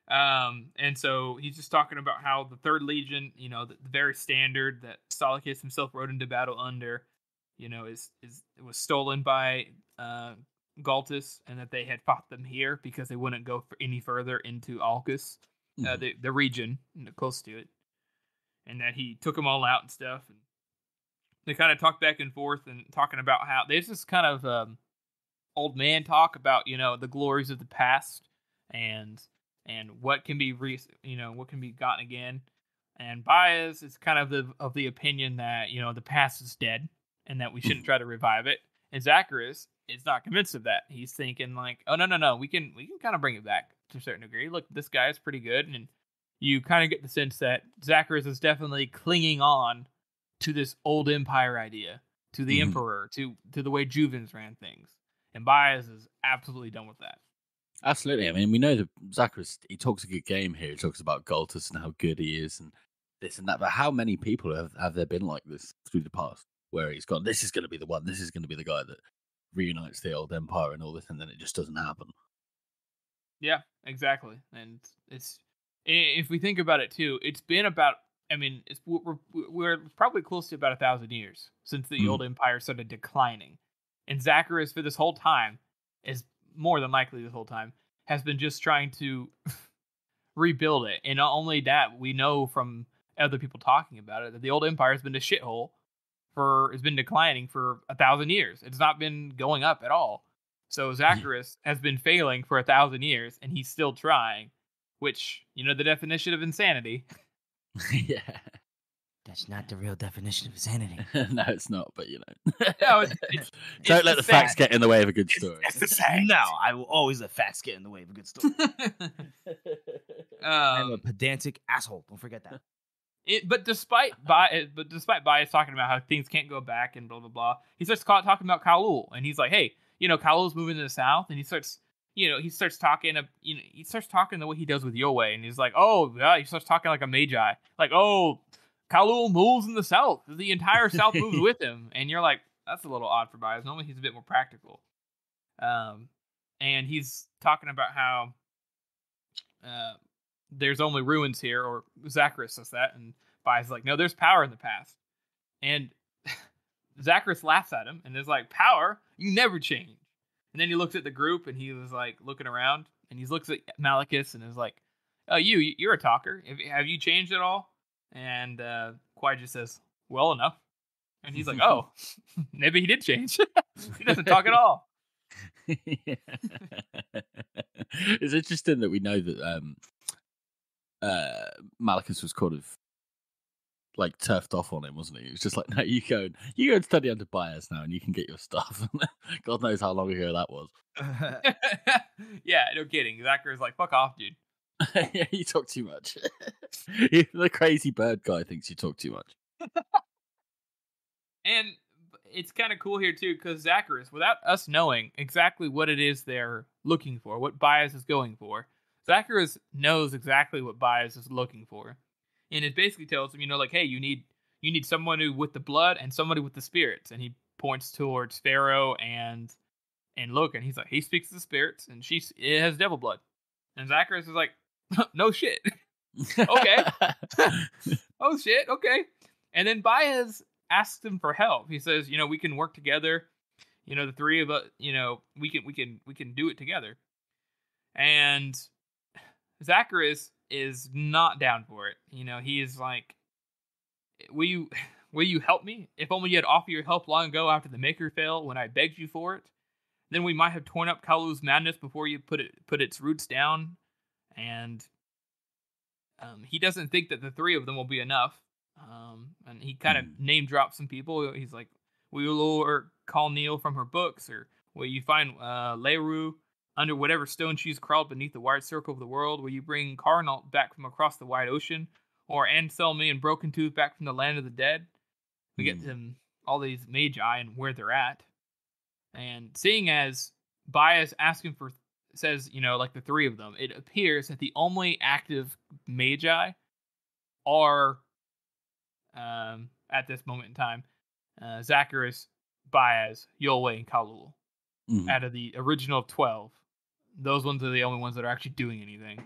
And so he's just talking about how the Third Legion, the very standard that Salicus himself rode into battle under, it was stolen by Galtus, and that they had fought them here because they wouldn't go any further into Alcus, the region close to it, and that he took them all out and stuff. And they kind of talk back and forth and talking about how there's this kind of old man talk about the glories of the past and what can be what can be gotten again. And Baez is kind of the opinion that the past is dead and that we shouldn't try to revive it. And Zacharias is not convinced of that. He's thinking like, oh no, we can kind of bring it back to a certain degree. Look, this guy is pretty good, and you kind of get the sense that Zacharias is definitely clinging on to this old empire idea, to the emperor, to the way Juvens ran things. And Baez is absolutely done with that. Absolutely. I mean, we know that Zacharias, he talks a good game here. He talks about Galtus and how good he is and this and that. But how many people have there been like this through the past where he's gone, this is going to be the one, this is going to be the guy that reunites the old empire and all this, and then it just doesn't happen. Yeah, exactly. And it's, if we think about it too, it's been about, we're probably close to about 1,000 years since the old empire started declining. And Zacharias, for this whole time, is more than likely this whole time, has been just trying to rebuild it. And not only that, we know from other people talking about it that the old empire has been a shithole has been declining for 1,000 years. It's not been going up at all. So Zacharias has been failing for 1,000 years, and he's still trying, which, the definition of insanity. Yeah. That's not the real definition of insanity. No, it's not, but No, don't let the facts get in the way of a good story. It's the facts. No, I will always let facts get in the way of a good story. I'm a pedantic asshole. Don't forget that. But despite Baez talking about how things can't go back and blah blah blah, he starts talking about Khalul, and he's like, hey, Khalul's moving to the south, and he starts talking the way he does with Yoe, and he's like, oh yeah, he starts talking like a magi, like, oh, Khalul moves in the south, the entire south moves with him, and you're like, that's a little odd for Baez. Normally he's a bit more practical. And he's talking about how there's only ruins here, or Zacharias says that, and Baez is like, no, there's power in the past. And Zacharias laughs at him and is like, power? You never change. And then he looks at the group, and he was like looking around, and he looks at Malicus and is like, oh, you're a talker. Have you changed at all? And Quai just says, well enough. And he's like, oh, maybe he did change. He doesn't talk at all. It's interesting that we know that Malicus was kind of like turfed off on him, wasn't he? He was just like, no, you go and study under Baez now, and you can get your stuff. God knows how long ago that was. Yeah, no kidding. Zacharias like, fuck off, dude. Yeah, you talk too much. The crazy bird guy thinks you talk too much. And it's kind of cool here too, because Zacharias, without us knowing exactly what it is they're looking for, what Baez is going for, Zacharias knows exactly what Baez is looking for, and it basically tells him, like, hey, you need someone who with the blood and somebody with the spirits, and he points towards Pharaoh and look, and he's like, he speaks to the spirits, and it has devil blood, and Zacharias is like, no shit. Okay. Oh shit. Okay. And then Baez asks him for help. He says, we can work together. The three of us, we can do it together. And Zacharias is not down for it. He's like, we will you help me? If only you had offered your help long ago after the Maker fell when I begged you for it. Then we might have torn up Kalu's madness before you put its roots down. And he doesn't think that the three of them will be enough. And he kind of name drops some people. He's like, will you call Neil from her books? Or will you find Leru under whatever stone she's crawled beneath the wide circle of the world? Will you bring Carnault back from across the wide ocean? Or Anselmi and Broken Tooth back from the land of the dead? We get them all these magi and where they're at. And seeing as Bias asking for, says, like the three of them, it appears that the only active magi are, at this moment in time, Zacharias, Baez, Yolway, and Kalul. Out of the original 12, those ones are the only ones that are actually doing anything.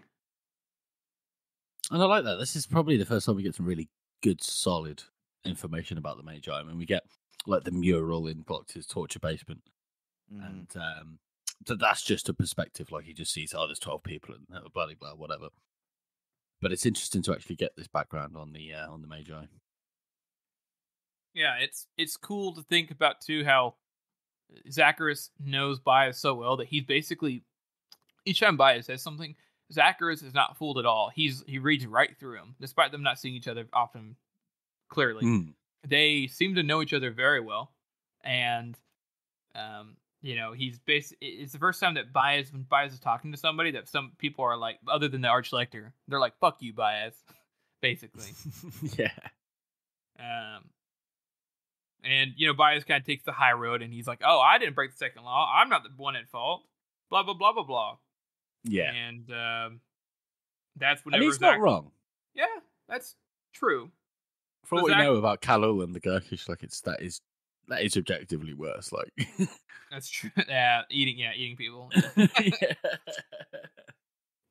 And I like that. This is probably the first time we get some really good, solid information about the Magi. I mean, we get like the mural in Gloc's torture basement, and so that's just a perspective. Like he just sees, there's 12 people and blah blah blah, whatever. But it's interesting to actually get this background on the Magi. Yeah, it's cool to think about too how Zacharias knows Bias so well that he's basically, each time Bias says something, Zacharias is not fooled at all. He reads right through him, despite them not seeing each other often clearly. They seem to know each other very well, and he's it's the first time that when Bias is talking to somebody, that some people are like, other than the Archlector, they're like, "Fuck you, Bias," basically. Yeah. And Bias kind of takes the high road, and he's like, "Oh, I didn't break the second law. I'm not the one at fault." Blah blah blah blah blah. Yeah. And that's whenever. And he's not wrong. Yeah, that's true. For what we know about Kalul and the Gurkish, like that is objectively worse. Like that's true. Yeah, eating people. Yeah.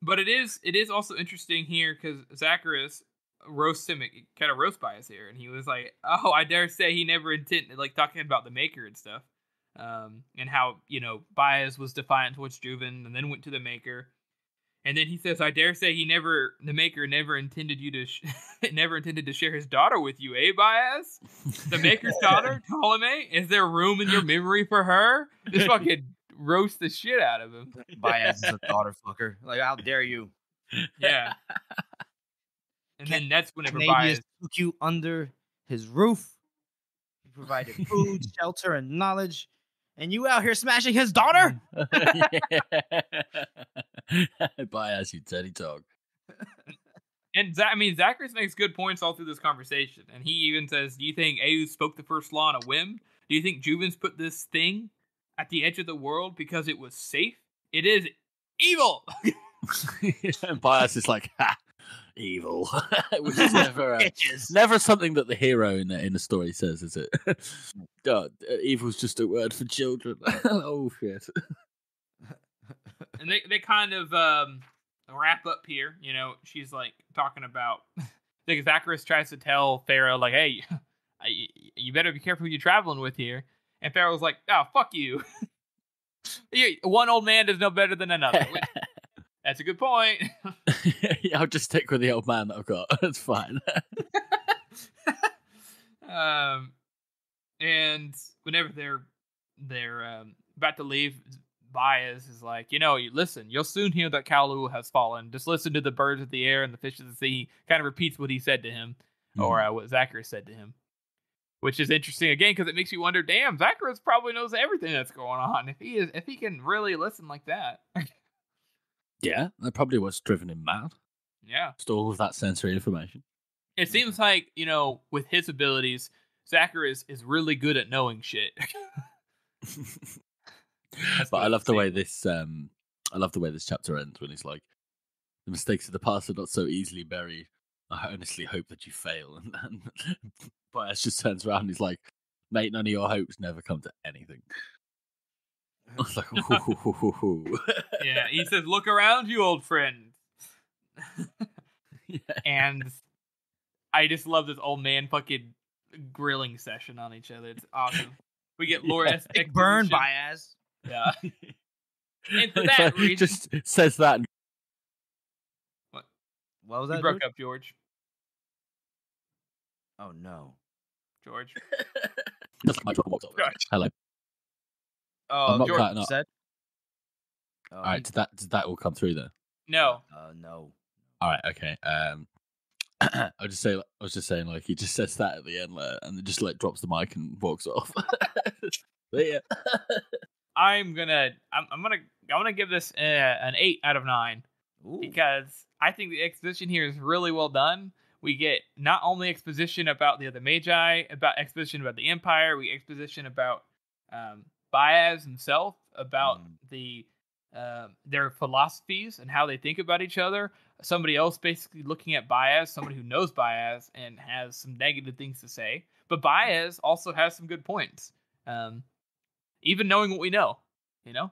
But it is also interesting here because Zacharias roasts him, kind of roast Bias here, and he was like, "Oh, I dare say he never intended," like talking about the Maker and stuff, and how Bias was defiant towards Juven and then went to the Maker. And then he says, "I dare say the Maker never intended you to, never intended to share his daughter with you, eh, Bias? The Maker's daughter, Ptolemy? Is there room in your memory for her?" Just fucking roast the shit out of him. Bias is a daughter fucker. Like, how dare you? Yeah. And then that's whenever Bias took you under his roof. He provided food, shelter, and knowledge. And you out here smashing his daughter? Bias, you dirty dog. And Zacharias makes good points all through this conversation. And he even says, "Do you think Aeus spoke the first law on a whim? Do you think Juven's put this thing at the edge of the world because it was safe? It is evil!" And Bias is like, "Ha! Evil," which is never something that the hero in the story says, is it? Evil's just a word for children. Oh shit! And they kind of wrap up here. She's like talking about. Like Zacharias tries to tell Pharaoh, like, "Hey, you better be careful who you're traveling with here." And Pharaoh's like, "Oh, fuck you! One old man is no better than another." That's a good point. Yeah, I'll just stick with the old man that I've got. That's fine. And whenever they're about to leave, Bias is like, listen, you'll soon hear that Kalu has fallen. Just listen to the birds of the air and the fish of the sea. He kind of repeats what he said to him, or what Zacharias said to him, which is interesting again because it makes you wonder. Damn, Zacharias probably knows everything that's going on if he can really listen like that. Yeah, that probably what's driven him mad. Yeah. Just all of that sensory information. It seems like, with his abilities, Zacharias is really good at knowing shit. But I love the way this chapter ends when he's like, "The mistakes of the past are not so easily buried. I honestly hope that you fail." And Bias just turns around and he's like, "Mate, none of your hopes never come to anything." I was like, ooh. Yeah, he says, "Look around you, old friend." Yeah. And I just love this old man fucking grilling session on each other. It's awesome. We get lore Big burn, Bias. Yeah. And for that reason, he just says that. What was that? You broke up, George. Oh no. George. Just my box over. Hello. Oh, I'm not George cutting up. said. All right, did that all come through there? No. No. All right, okay. I was just saying, like, he just says that at the end, and then just like drops the mic and walks off. But yeah, I'm gonna give this an 8 out of 9. Ooh. Because I think the exposition here is really well done. We get not only exposition about the other Magi, about exposition about the Empire, we exposition about Baez himself, about their philosophies and how they think about each other. Somebody else basically looking at Baez, somebody who knows Baez and has some negative things to say. But Baez also has some good points. Even knowing what we know, but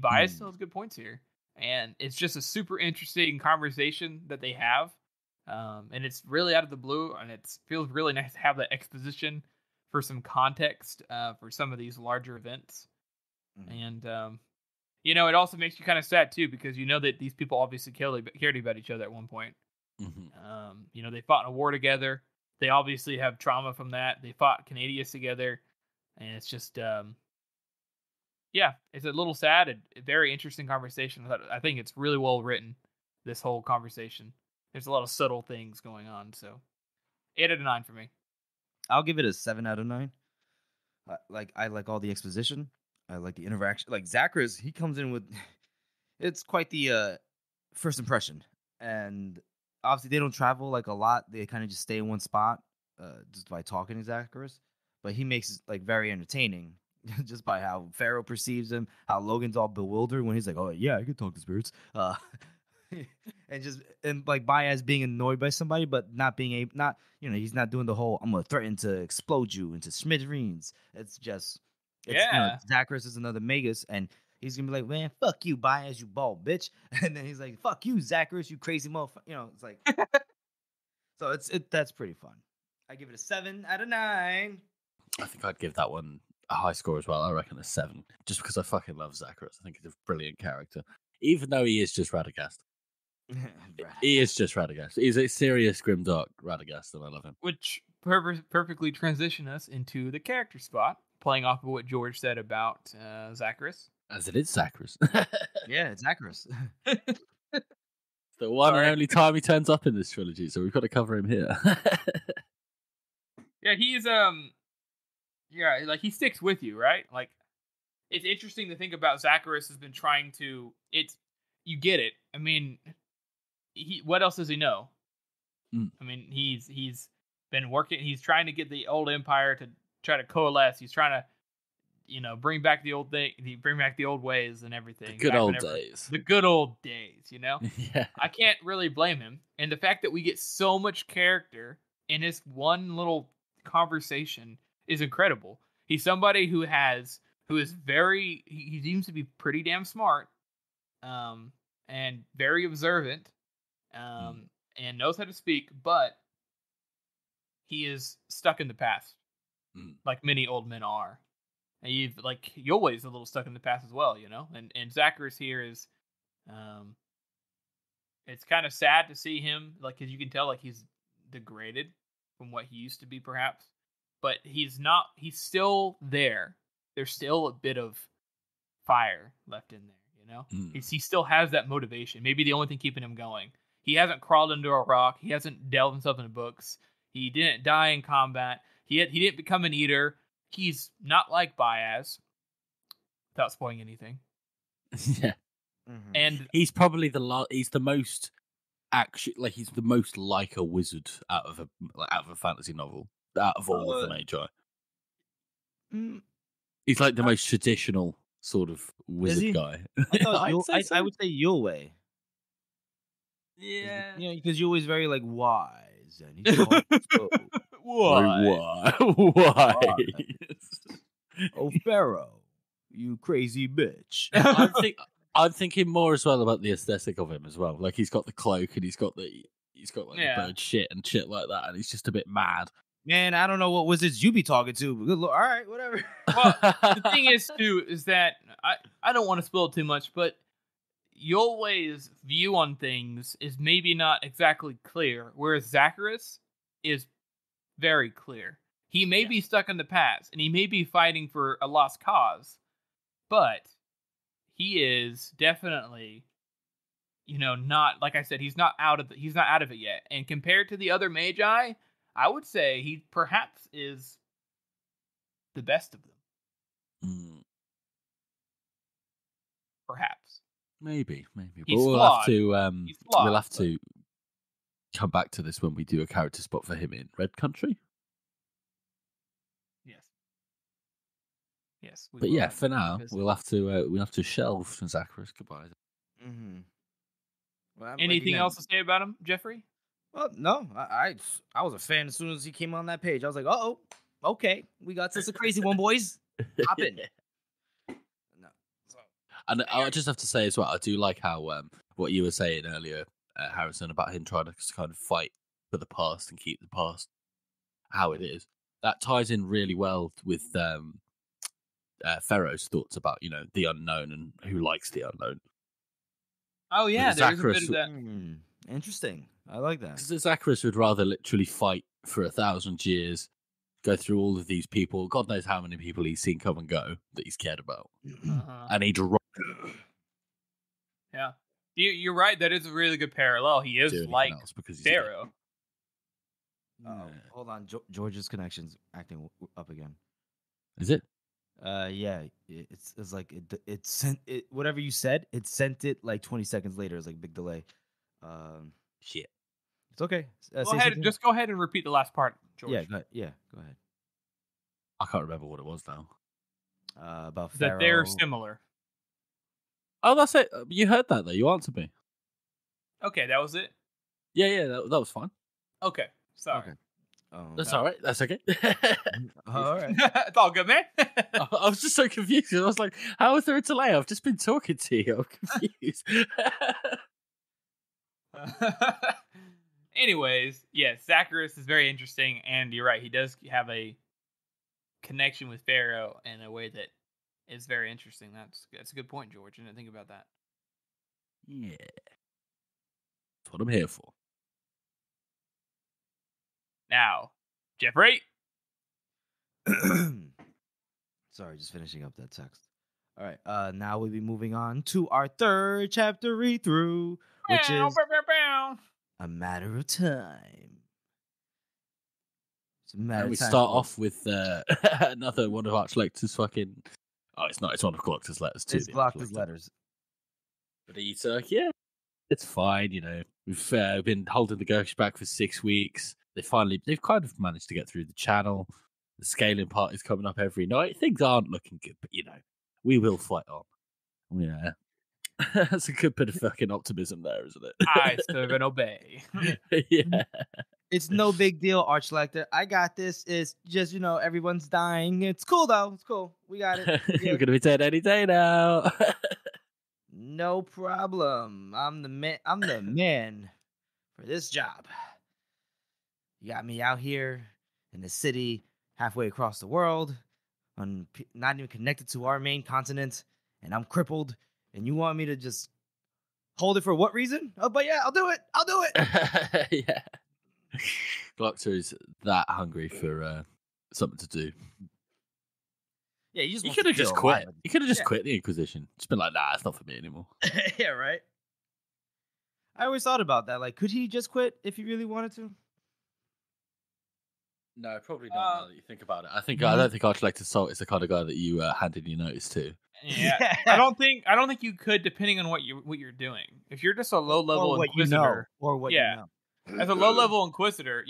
Baez still has good points here. And it's just a super interesting conversation that they have. And it's really out of the blue, and it feels really nice to have that exposition for some context for some of these larger events. And, it also makes you kind of sad, too, because you know that these people obviously cared about each other at one point. Mm-hmm. They fought in a war together. They obviously have trauma from that. They fought Canadius together. And it's just, it's a little sad and a very interesting conversation. I think it's really well written, this whole conversation. There's a lot of subtle things going on. So 8 out of 9 for me. I'll give it a 7 out of 9. I like all the exposition. I like the interaction. Like Zacharias, he comes in with, it's quite the first impression. And obviously they don't travel like a lot. They kind of just stay in one spot just by talking to Zacharias. But he makes it like very entertaining just by how Pharaoh perceives him, how Logan's all bewildered when he's like, oh yeah, I can talk to spirits. and like Baez being annoyed by somebody, but not being able, he's not doing the whole, I'm going to threaten to explode you into smithereens. It's just, Zacharias is another Magus, and he's going to be like, man, fuck you, Baez, you bald bitch. And then he's like, fuck you, Zacharias, you crazy motherfucker. It's like, so that's pretty fun. I give it a 7 out of 9. I think I'd give that one a high score as well. I reckon a 7, just because I fucking love Zacharias. I think he's a brilliant character, even though he is just Radagast. He is just Radagast. He's a serious grimdark Radagast, and I love him. Which perfectly transition us into the character spot, playing off of what George said about Zacharias. As it is Zacharias. Yeah, it's Zacharias. The one and only time he turns up in this trilogy, so we've got to cover him here. Yeah, he's like he sticks with you, right? Like, it's interesting to think about. Zacharias has been trying to. You get it. I mean, what else does he know? I mean, he's been working. He's trying to get the old empire to try to coalesce. He's trying to, bring back the old thing, bring back the old ways and everything. The good old days. The good old days. Yeah. I can't really blame him. And the fact that we get so much character in this one little conversation is incredible. He's somebody who is very. He seems to be pretty damn smart. And very observant, and knows how to speak, but he is stuck in the past, like many old men are. And Yulway's a little stuck in the past as well, And Zacharias here is, it's kind of sad to see him, like, because you can tell, like, he's degraded from what he used to be, perhaps. But he's not. He's still there. There's still a bit of fire left in there. He still has that motivation. Maybe the only thing keeping him going. He hasn't crawled into a rock. He hasn't delved himself into books. He didn't die in combat. He didn't become an eater. He's not like Baez, without spoiling anything. Yeah, and he's probably he's the most he's the most like a wizard out of a fantasy novel, out of all of the Magi. He's like the most traditional sort of wizard guy. I would say Yulway. Yeah. Because Yulway's very like wise and he's Why? Oh, Pharaoh, you crazy bitch. I'm thinking more as well about the aesthetic of him as well. Like he's got the cloak and he's got the bird shit and shit like that, and he's just a bit mad. Man, I don't know what wizards you be talking to, but good Lord. All right, whatever. Well, the thing is, too, is that I don't want to spoil too much, but Yulway's view on things is maybe not exactly clear, whereas Zacharias is very clear. He may be stuck in the past, and he may be fighting for a lost cause, but he is definitely, not, like I said, he's not out of it yet. And compared to the other Magi, I would say he perhaps is the best of them. Perhaps. Maybe. He's But flawed. We'll have to come back to this when we do a character spot for him in Red Country. Yes. But yeah, for now we'll have to shelve Zacharias goodbye. Mm-hmm. Well, anything else to say about him, Jeffrey? Well, no. I was a fan as soon as he came on that page. I was like, oh, okay, we got such a crazy one, boys. Hop in. No. So. And I just have to say as well, I do like how what you were saying earlier, Harrison, about him trying to kind of fight for the past and keep the past how it is. That ties in really well with Pharaoh's thoughts about the unknown and who likes the unknown. Oh yeah, there's a bit of that. Interesting. I like that. Because Zacharias would rather literally fight for 1,000 years, go through all of these people. God knows how many people he's seen come and go that he's cared about, and he'd. Yeah, you're right. That is a really good parallel. He is like Pharaoh. Hold on, George's connection's acting up again. Is it? Yeah, it's like it sent it whatever you said. It sent it like 20 seconds later. It's like big delay. Shit. It's okay. Just go ahead and repeat the last part, George. Yeah, go ahead. I can't remember what it was now. About Pharaoh. That they're similar. Oh, that's it. You heard that though. You answered me. Okay, that was it. Yeah, that was fine. Okay, sorry. Okay. That's all right. That's okay. All right. It's all good, man. I was just so confused. I was like, how is there a delay? I've just been talking to you. I'm confused. Anyways, yes, Zacharias is very interesting, and you're right. He does have a connection with Pharaoh in a way that is very interesting. That's a good point, George. I didn't think about that. Yeah. That's what I'm here for. Now, Jeffrey. Sorry, just finishing up that text. All right, now we'll be moving on to our third chapter read-through, which is A Matter of Time. It's a matter we of time. start off with another one of Archlector's fucking... Oh, it's not. It's one of Glock's letters too. It's Glock's letters. But he's like, yeah, it's fine. We've been holding the Gurkish back for 6 weeks. They've kind of managed to get through the channel. The scaling part is coming up every night. Things aren't looking good, but we will fight on. Yeah. That's a good bit of fucking optimism there, isn't it? I serve and obey. Yeah. It's no big deal, Archlector. I got this. It's just, everyone's dying. It's cool, though. It's cool. We got it. You're going to be dead any day now. No problem. I'm the man for this job. You got me out here in the city, halfway across the world, not even connected to our main continent, and I'm crippled, and you want me to just hold it for what reason? Oh, but yeah, I'll do it. Yeah. Glockster is that hungry for something to do. Yeah, he could have just quit. He could have just quit the Inquisition. Just been like, nah, it's not for me anymore. Yeah, right? I always thought about that. Like, could he just quit if he really wanted to? No, probably not. Now that you think about it, I don't think Archlector Salt is the kind of guy that you hand in your notice to. Yeah, I don't think you could, depending on what you're doing. If you're just a low level Inquisitor, as a low level Inquisitor,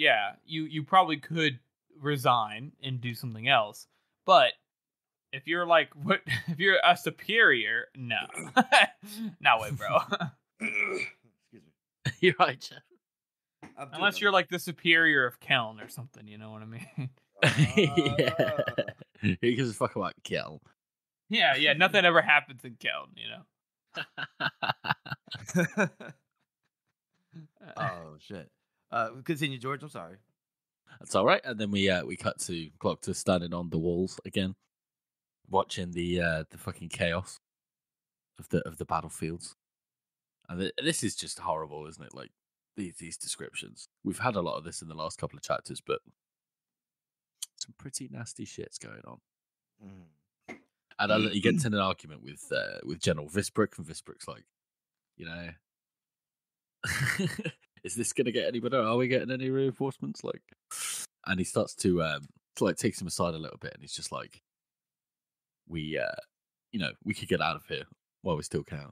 you probably could resign and do something else. But if you're if you're a superior, no, no way, bro. Excuse me. You're right, Jeff. Unless you're like the superior of Keln or something, you know what I mean? Yeah. Who gives a fuck about Keln? Yeah, nothing ever happens in Keln, Oh shit. Continue, George. I'm sorry. That's all right. And then we cut to Glocktor standing on the walls again, watching the fucking chaos of the battlefields. And this is just horrible, isn't it? Like these descriptions. We've had a lot of this in the last couple of chapters, but some pretty nasty shits going on. Mm. And he gets in an argument with General Visbrook, and Visbrook's like, is this gonna get any better? Are we getting any reinforcements? Like, and he starts to takes him aside a little bit, and he's just like, we could get out of here while we still can.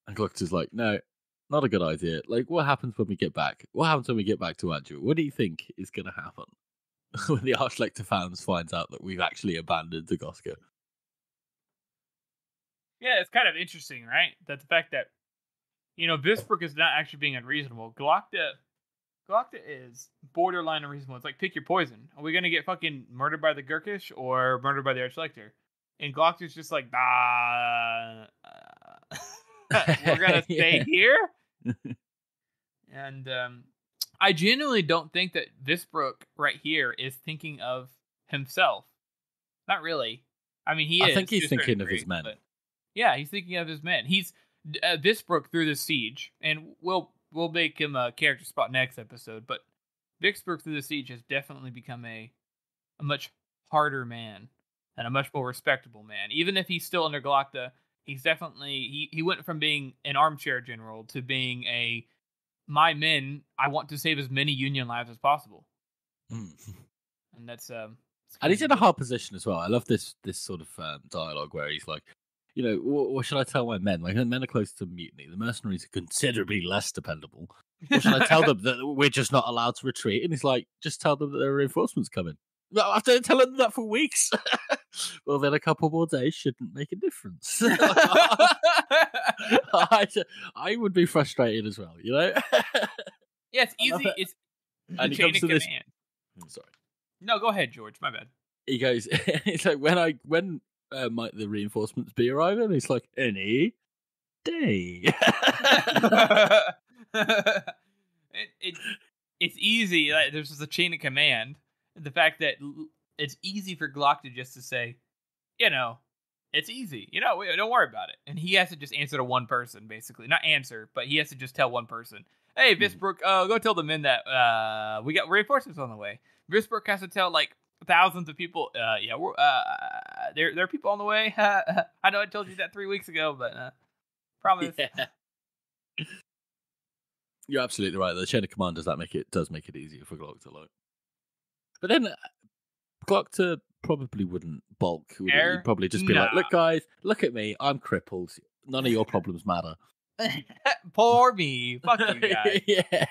And Glockter's like, no, not a good idea. Like, what happens when we get back? What happens when we get back to Andrew? What do you think is gonna happen when the Archlector finds out that we've actually abandoned Dagoska? Yeah, it's kind of interesting, right? That the fact that, Visbrook is not actually being unreasonable. Glockta is borderline unreasonable. It's like, pick your poison. Are we going to get fucking murdered by the Gurkish or murdered by the Archlector? And Glockta's just like, we're going to stay here? And I genuinely don't think that Visbrook right here is thinking of himself. Not really. I mean, he is. I think he's thinking of his men. Yeah, he's thinking of his men. He's Visbrook through the siege, and we'll make him a character spot next episode. But Visbrook through the siege has definitely become a much harder man and a much more respectable man. Even if he's still under Glockta, he's definitely he went from being an armchair general to being my men. I want to save as many Union lives as possible, and that's and he's in a hard position as well. I love this sort of dialogue where he's like, what should I tell my men? Like, the men are close to mutiny. The mercenaries are considerably less dependable. What should I tell them? That we're just not allowed to retreat? And he's like, just tell them that there are reinforcements coming. Well, after telling them that for weeks, well, then a couple more days shouldn't make a difference. I would be frustrated as well, Yeah, it's easy. It's and he comes to this. Sorry. No, go ahead, George. My bad. He goes, it's like, when might the reinforcements be arriving? And he's like, any day. It's easy. Like, there's just a chain of command. The fact that it's easy for Glockta just to say, it's easy. Don't worry about it. And he has to just answer to one person, basically. Not answer, but he has to just tell one person. Hey, Visbrook, go tell the men that we got reinforcements on the way. Visbrook has to tell, thousands of people. There are people on the way. I know I told you that 3 weeks ago, but promise. Yeah. You're absolutely right. The chain of command does make it easier for Glockta, but then Glockta probably wouldn't bulk. Would he? He'd probably just be like, "Look, guys, look at me. I'm crippled. None of your problems matter." Poor me. Fuck you guys. Yeah.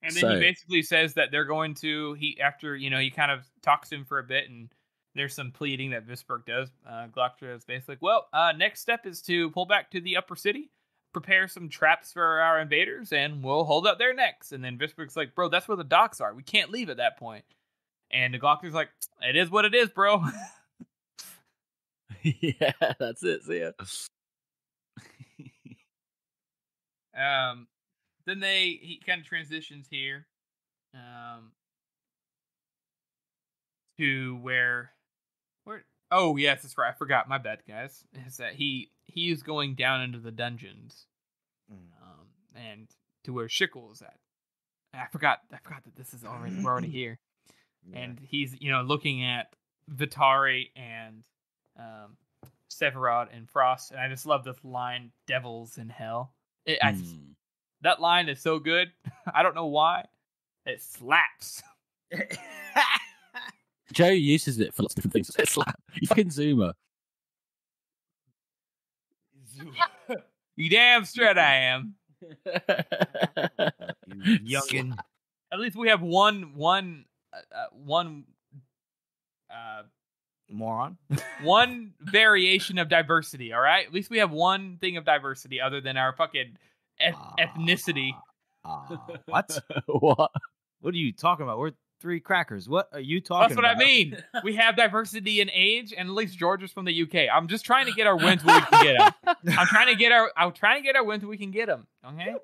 And then he basically says that they're going to, he kind of talks to him for a bit, and there's some pleading that Visbrook does. Glockta is basically, next step is to pull back to the upper city, prepare some traps for our invaders, and we'll hold up their necks. And then Visbrook's like, bro, that's where the docks are. We can't leave at that point. And the Glockta's like, it is what it is, bro. Yeah, that's it. See ya. Then he kind of transitions here to where oh yes, that's right, I forgot, my bad guys, is that he is going down into the dungeons and to where Shickle is at. I forgot that this is we're already here. Yeah. And he's looking at Vitari and Sephiroth and Frost, and I just love this line, devils in hell. That line is so good. I don't know why. It slaps. Joe uses it for lots of different things. It slaps. You fucking Zoomer. You damn straight I am. Youngin. At least we have one moron. One variation of diversity, all right? At least we have one thing of diversity other than our fucking ethnicity. What? What? What are you talking about? We're three crackers. What are you talking about? That's what I mean. We have diversity in age, and at least George is from the UK. I'm just trying to get our wins where we can get them. I'm trying to get our wins where we can get them. Okay.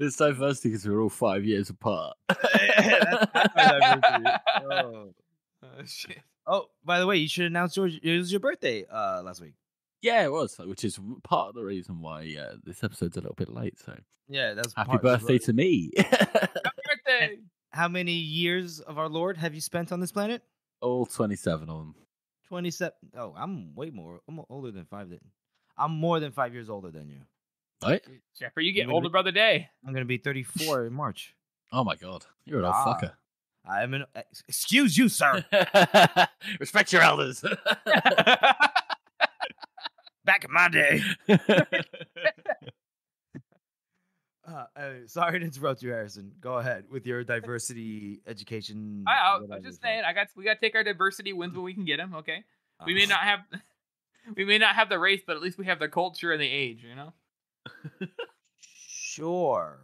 It's diversity because we're all 5 years apart. That's diversity. Oh shit. Oh, by the way, you should announce George. It was your birthday last week. Yeah, it was, which is part of the reason why this episode's a little bit late. So yeah, that's happy birthday to me. Happy birthday! How many years of our Lord have you spent on this planet? All 27 of them. 27. Oh, I'm way more. I'm older than 5. I'm more than 5 years older than you. Right? Jeffrey, you get older brother day. I'm gonna be 34 in March. Oh my god, you're an old fucker. I'm an. Excuse you, sir. Respect your elders. Back in my day. Sorry to interrupt you, Harrison. Go ahead with your diversity education. I was just saying, we got to take our diversity wins when we can get them. Okay, we may not have the race, but at least we have the culture and the age. You know. Sure.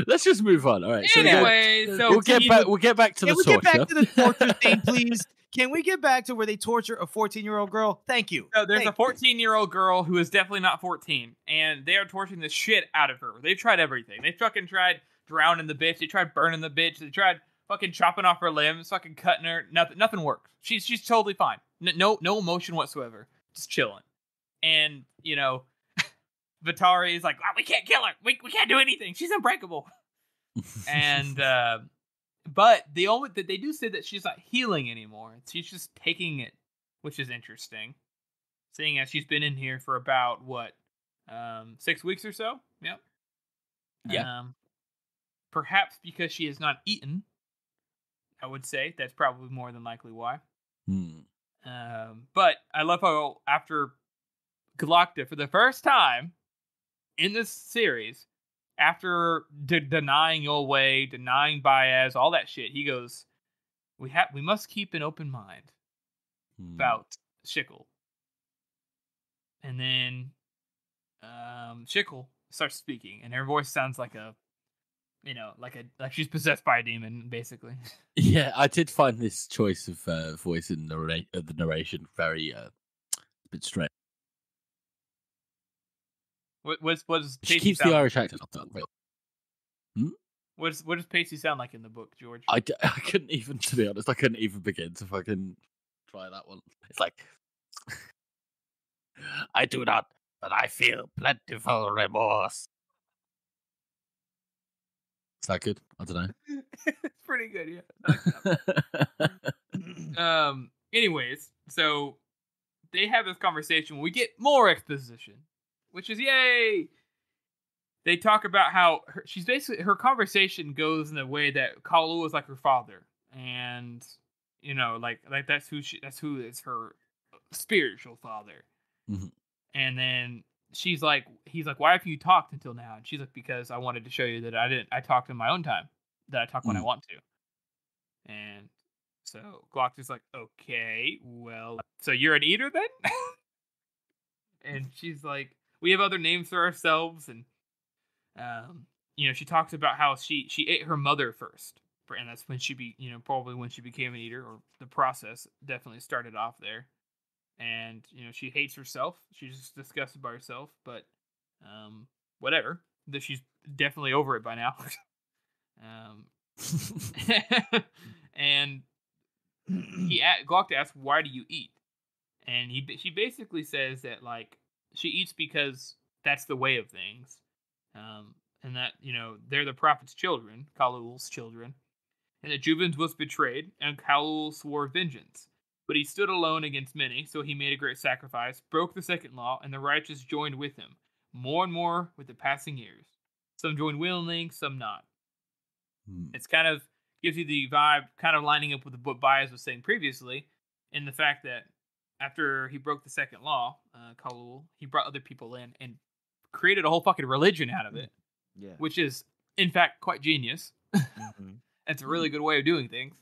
Let's just move on. All right. Anyway, we'll get back to the torture. Can we get back to the torture thing, please? Can we get back to where they torture a 14-year-old girl? Thank you. So there's a 14-year-old girl who is definitely not 14, and they are torturing the shit out of her. They've tried everything. They fucking tried drowning the bitch. They tried burning the bitch. They tried fucking chopping off her limbs, fucking cutting her. Nothing works. She's totally fine. No emotion whatsoever. Just chilling. And Vitari is like, oh, we can't kill her. We can't do anything. She's unbreakable. And but they do say that she's not healing anymore. She's just taking it, which is interesting. Seeing as she's been in here for about 6 weeks or so. Yep. Yeah. Perhaps because she has not eaten. I would say that's probably more than likely why. But I love how after Galacta, for the first time in this series, after denying Yolway, denying Baez, all that shit, he goes, we must keep an open mind about Schickel. And then Schickel starts speaking, and her voice sounds like like she's possessed by a demon, basically. Yeah, I did find this choice of voice in the narration very a bit strange. What does she Pacey keeps sound the Irish accent up there. What does Pacey sound like in the book, George? I couldn't even, to be honest, I couldn't even begin to fucking try that one. It's like, I do not, but I feel plentiful remorse. Is that good? I don't know. It's pretty good, yeah. Anyways, so they have this conversation. We get more exposition, which is yay. They talk about how her conversation goes in the way that Kalu is like her father, and like that's who is her spiritual father. Mm-hmm. And then he's like, why haven't you talked until now? And she's like, because I wanted to show you that I talked in my own time, that I talk when I want to. And so Glocker's like, okay, well, so you're an eater then? And she's like, we have other names for ourselves. And she talks about how she ate her mother first, and that's when probably when she became an eater, or the process definitely started off there. And she hates herself. She's just disgusted by herself, but whatever. That she's definitely over it by now. And Glocta asks, "Why do you eat?" And she basically says that like she eats because that's the way of things. And that, they're the prophet's children, Kalul's children. And that Juvens was betrayed, and Kalul swore vengeance. But he stood alone against many, so he made a great sacrifice, broke the second law, and the righteous joined with him, more and more with the passing years. Some joined willingly, some not. It's kind of gives you the vibe, kind of lining up with what Baez was saying previously, in the fact that after he broke the second law, Kalul, he brought other people in and created a whole fucking religion out of it. Yeah. Which is, in fact, quite genius. Mm-hmm. It's a really good way of doing things.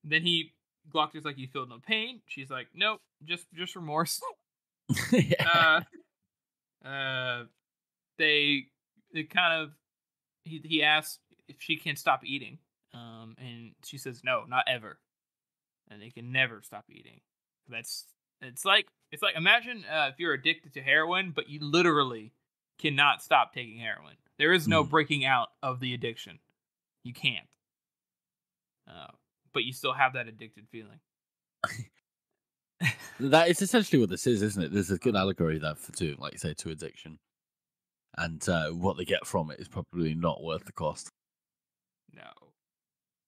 Then Glocker's like, you feel no pain? She's like, nope, just remorse. They kind of, he asks if she can stop eating. And she says, no, not ever. And they can never stop eating. It's like imagine if you're addicted to heroin, but you literally cannot stop taking heroin. There is no breaking out of the addiction. You can't. But you still have that addicted feeling. That is essentially what this is, isn't it? There's a good allegory there like you say, to addiction. And what they get from it is probably not worth the cost.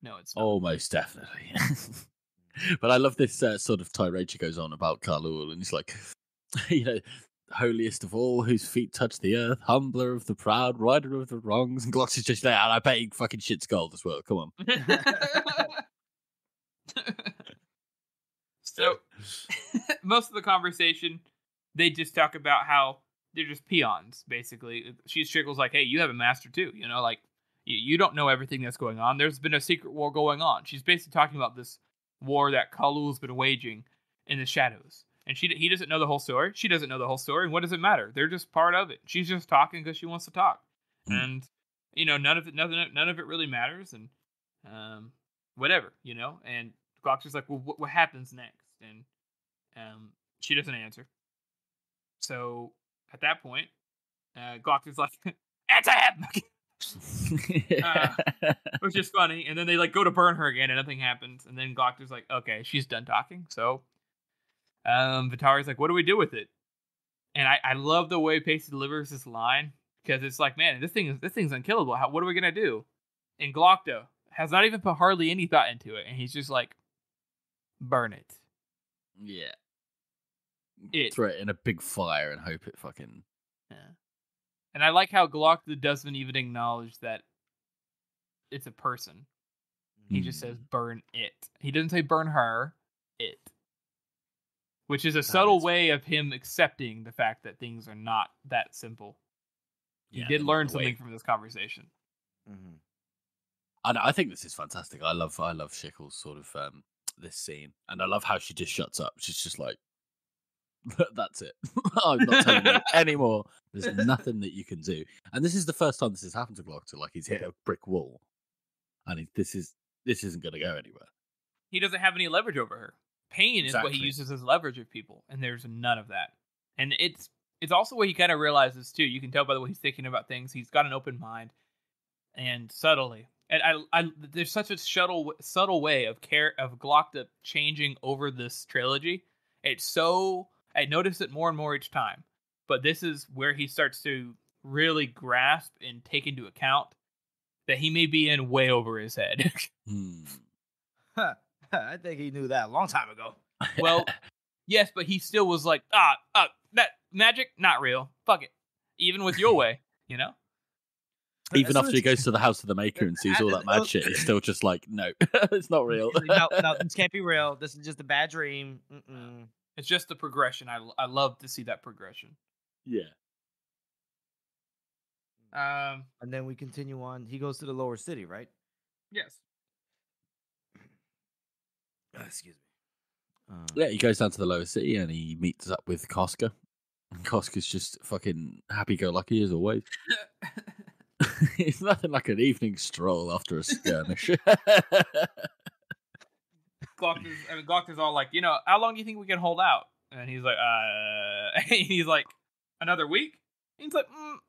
No, it's not. Almost definitely. But I love this sort of tirade she goes on about Kalul, and he's like, holiest of all, whose feet touch the earth, humbler of the proud, righter of the wrongs. And Glox is just there, and I bet he fucking shit's gold as well. Come on. So, most of the conversation, they just talk about how they're just peons, basically. Trickle's like, hey, you have a master too, like, you don't know everything that's going on. There's been a secret war going on. She's basically talking about this war that Kalul's been waging in the shadows. And he doesn't know the whole story. She doesn't know the whole story. And what does it matter? They're just part of it. She's just talking because she wants to talk. And, none of it really matters. And whatever, And Glock's just like, well, what happens next? And she doesn't answer. So at that point, Glock is like, answer him! Which is funny. And then they like go to burn her again and nothing happens. And then Glock is like, okay, she's done talking. So Vitari's like, what do we do with it? And I love the way Pacey delivers this line, because it's like, man, this thing's unkillable. What are we gonna do? And Glock though has not even put hardly any thought into it, and he's just like, burn it. Yeah. Throw it in a big fire and hope it fucking... Yeah. And I like how Glock doesn't even acknowledge that it's a person. He just says, burn it. He doesn't say burn her, it. Which is a subtle way of him accepting the fact that things are not that simple. He did learn something from this conversation. Mm-hmm. I think this is fantastic. I love Shickle's sort of this scene, and I love how she just shuts up. She's just like, that's it. I'm not telling you anymore. There's nothing that you can do. And this is the first time this has happened to Glock. Like, he's hit a brick wall, and this isn't going to go anywhere. He doesn't have any leverage over her. Pain is what he uses as leverage with people, and there's none of that. And it's also what he kind of realizes too. You can tell by the way he's thinking about things. He's got an open mind, and subtly. And I there's such a subtle way of Glock changing over this trilogy. I notice it more and more each time. But this is where he starts to really grasp and take into account that he may be in way over his head. I think he knew that a long time ago. Well, yes, but he still was like, that magic, not real. Fuck it. Even with your way, Even after he goes to the house of the maker and sees all that mad shit, he's still just like, no, it's not real. No, this can't be real. This is just a bad dream. It's just the progression. I love to see that progression. Yeah. And then we continue on. He goes to the lower city, right? Yes. Excuse me. Yeah, he goes down to the lower city and he meets up with Koska. And Koska's just fucking happy-go-lucky as always. It's nothing like an evening stroll after a skirmish. Glock is all like, how long do you think we can hold out? And he's like, he's like, another week? He's like,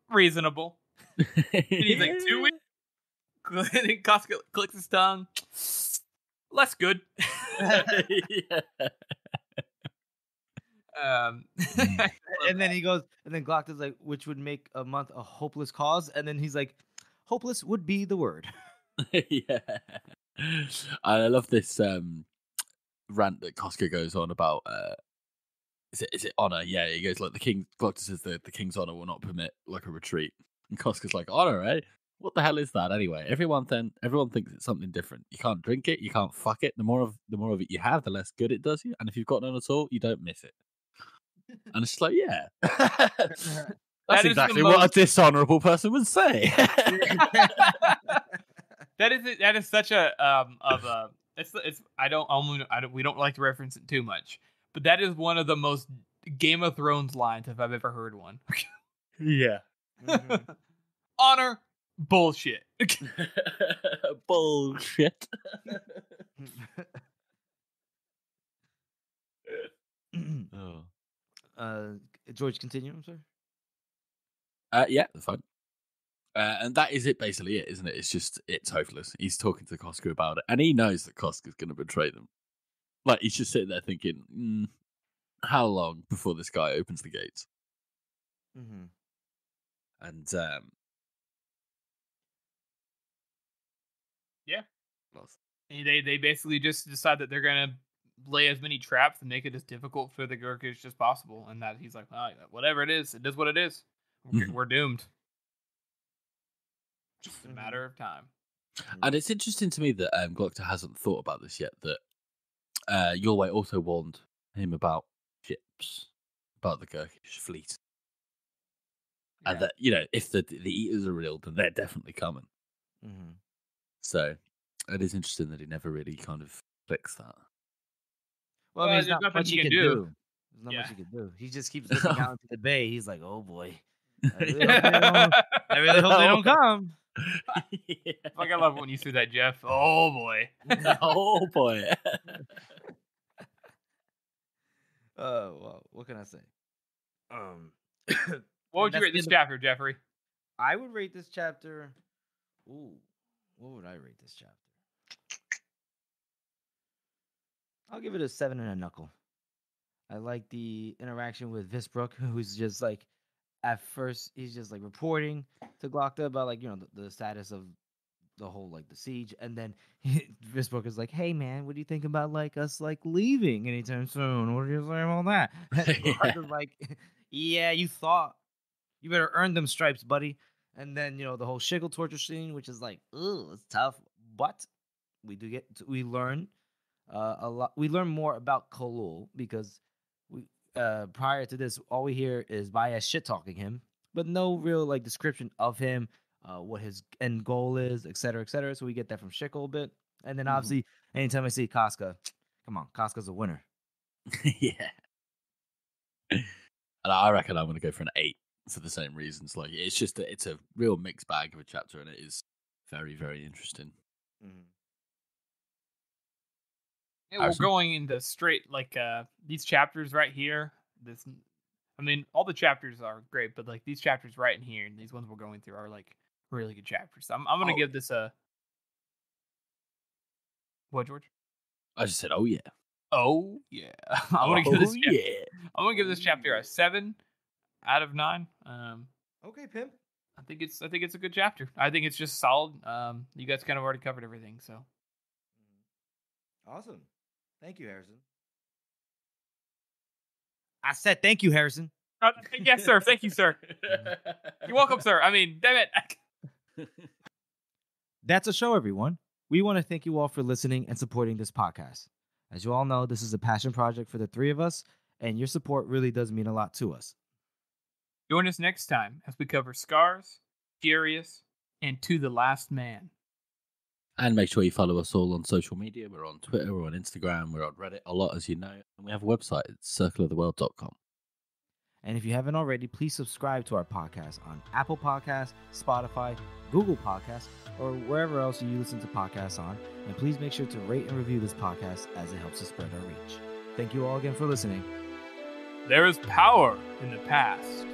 reasonable. And he's like, 2 weeks? And Koska clicks his tongue. Less good. Yeah. And then he goes, and then Glock is like, which would make a month a hopeless cause. And then he's like, hopeless would be the word. Yeah. I love this rant that Koska goes on about is it honor? Yeah, he goes like Glock says the king's honor will not permit like a retreat. And Koska's like, honor, eh? What the hell is that anyway? Everyone thinks it's something different. You can't drink it, you can't fuck it. The more of it you have, the less good it does you. And if you've got none at all, you don't miss it. And it's just like, yeah. That's exactly what a dishonorable person would say. That is such a we don't like to reference it too much, but that is one of the most Game of Thrones lines if I've ever heard one. Yeah. Mm-hmm. Honor, bullshit. Bullshit. George, continue. I'm sorry. Yeah, that's fine. And that is it, basically, isn't it? It's hopeless. He's talking to Koska about it, and he knows that Koska's going to betray them. Like, he's just sitting there thinking, how long before this guy opens the gates. Mm-hmm. And yeah, they basically just decide that they're gonna lay as many traps and make it as difficult for the Gurkish as possible, and that he's like, oh, whatever it is what it is. We're doomed. Just a matter of time. And it's interesting to me that Glockter hasn't thought about this yet. That Yorway also warned him about ships, about the Gurkish fleet. Yeah. And that, if the eaters are real, then they're definitely coming. Mm-hmm. So it is interesting that he never really kind of flicks that. Well, I mean, there's not much he can do. There's not much he can do. He just keeps looking out into the bay. He's like, oh boy. I really hope they don't come. Yeah. Fuck, I love when you say that, Jeff. Oh boy. Oh boy. Well, what can I say? What would you rate this chapter, Jeffrey? I would rate this chapter. Ooh, what would I rate this chapter? I'll give it a 7 and a knuckle. I like the interaction with Visbrook, who's just like, at first, he's just like reporting to Glockta about like, the status of the whole like the siege, and then Visbrook is like, "Hey man, what do you think about like us like leaving anytime soon? What do you say about that?" Glockta's like, "Yeah, you thought you better earn them stripes, buddy." And then the whole Shiggle torture scene, which is like, "Ugh, it's tough," but we learn a lot. We learn more about Khalul because prior to this, all we hear is Baez shit talking him, but no real like description of him, what his end goal is, et cetera, et cetera. So we get that from Shikkel a bit, and then obviously, anytime I see Casca, come on, Casca's a winner. Yeah, and I reckon I'm going to go for an 8 for the same reasons. Like, it's a real mixed bag of a chapter, and it is very, very interesting. Mm-hmm. Yeah, we're going into straight like these chapters right here. All the chapters are great, but like these chapters right in here and these ones we're going through are like really good chapters. So I'm gonna give this a what, George? I just said, oh yeah. Oh yeah. I'm gonna give this chapter a 7 out of 9. Okay, Pimp. I think it's a good chapter. I think it's just solid. You guys kind of already covered everything, so awesome. Thank you, Harrison. I said thank you, Harrison. Yes, sir. Thank you, sir. You're welcome, sir. I mean, damn it. That's a show, everyone. We want to thank you all for listening and supporting this podcast. As you all know, this is a passion project for the three of us, and your support really does mean a lot to us. Join us next time as we cover Scars, Furious, and To the Last Man. And make sure you follow us all on social media. We're on Twitter, we're on Instagram, we're on Reddit a lot, as you know. And we have a website, it's circleoftheworld.com. And if you haven't already, please subscribe to our podcast on Apple Podcasts, Spotify, Google Podcasts, or wherever else you listen to podcasts on. And please make sure to rate and review this podcast as it helps us spread our reach. Thank you all again for listening. There is power in the past.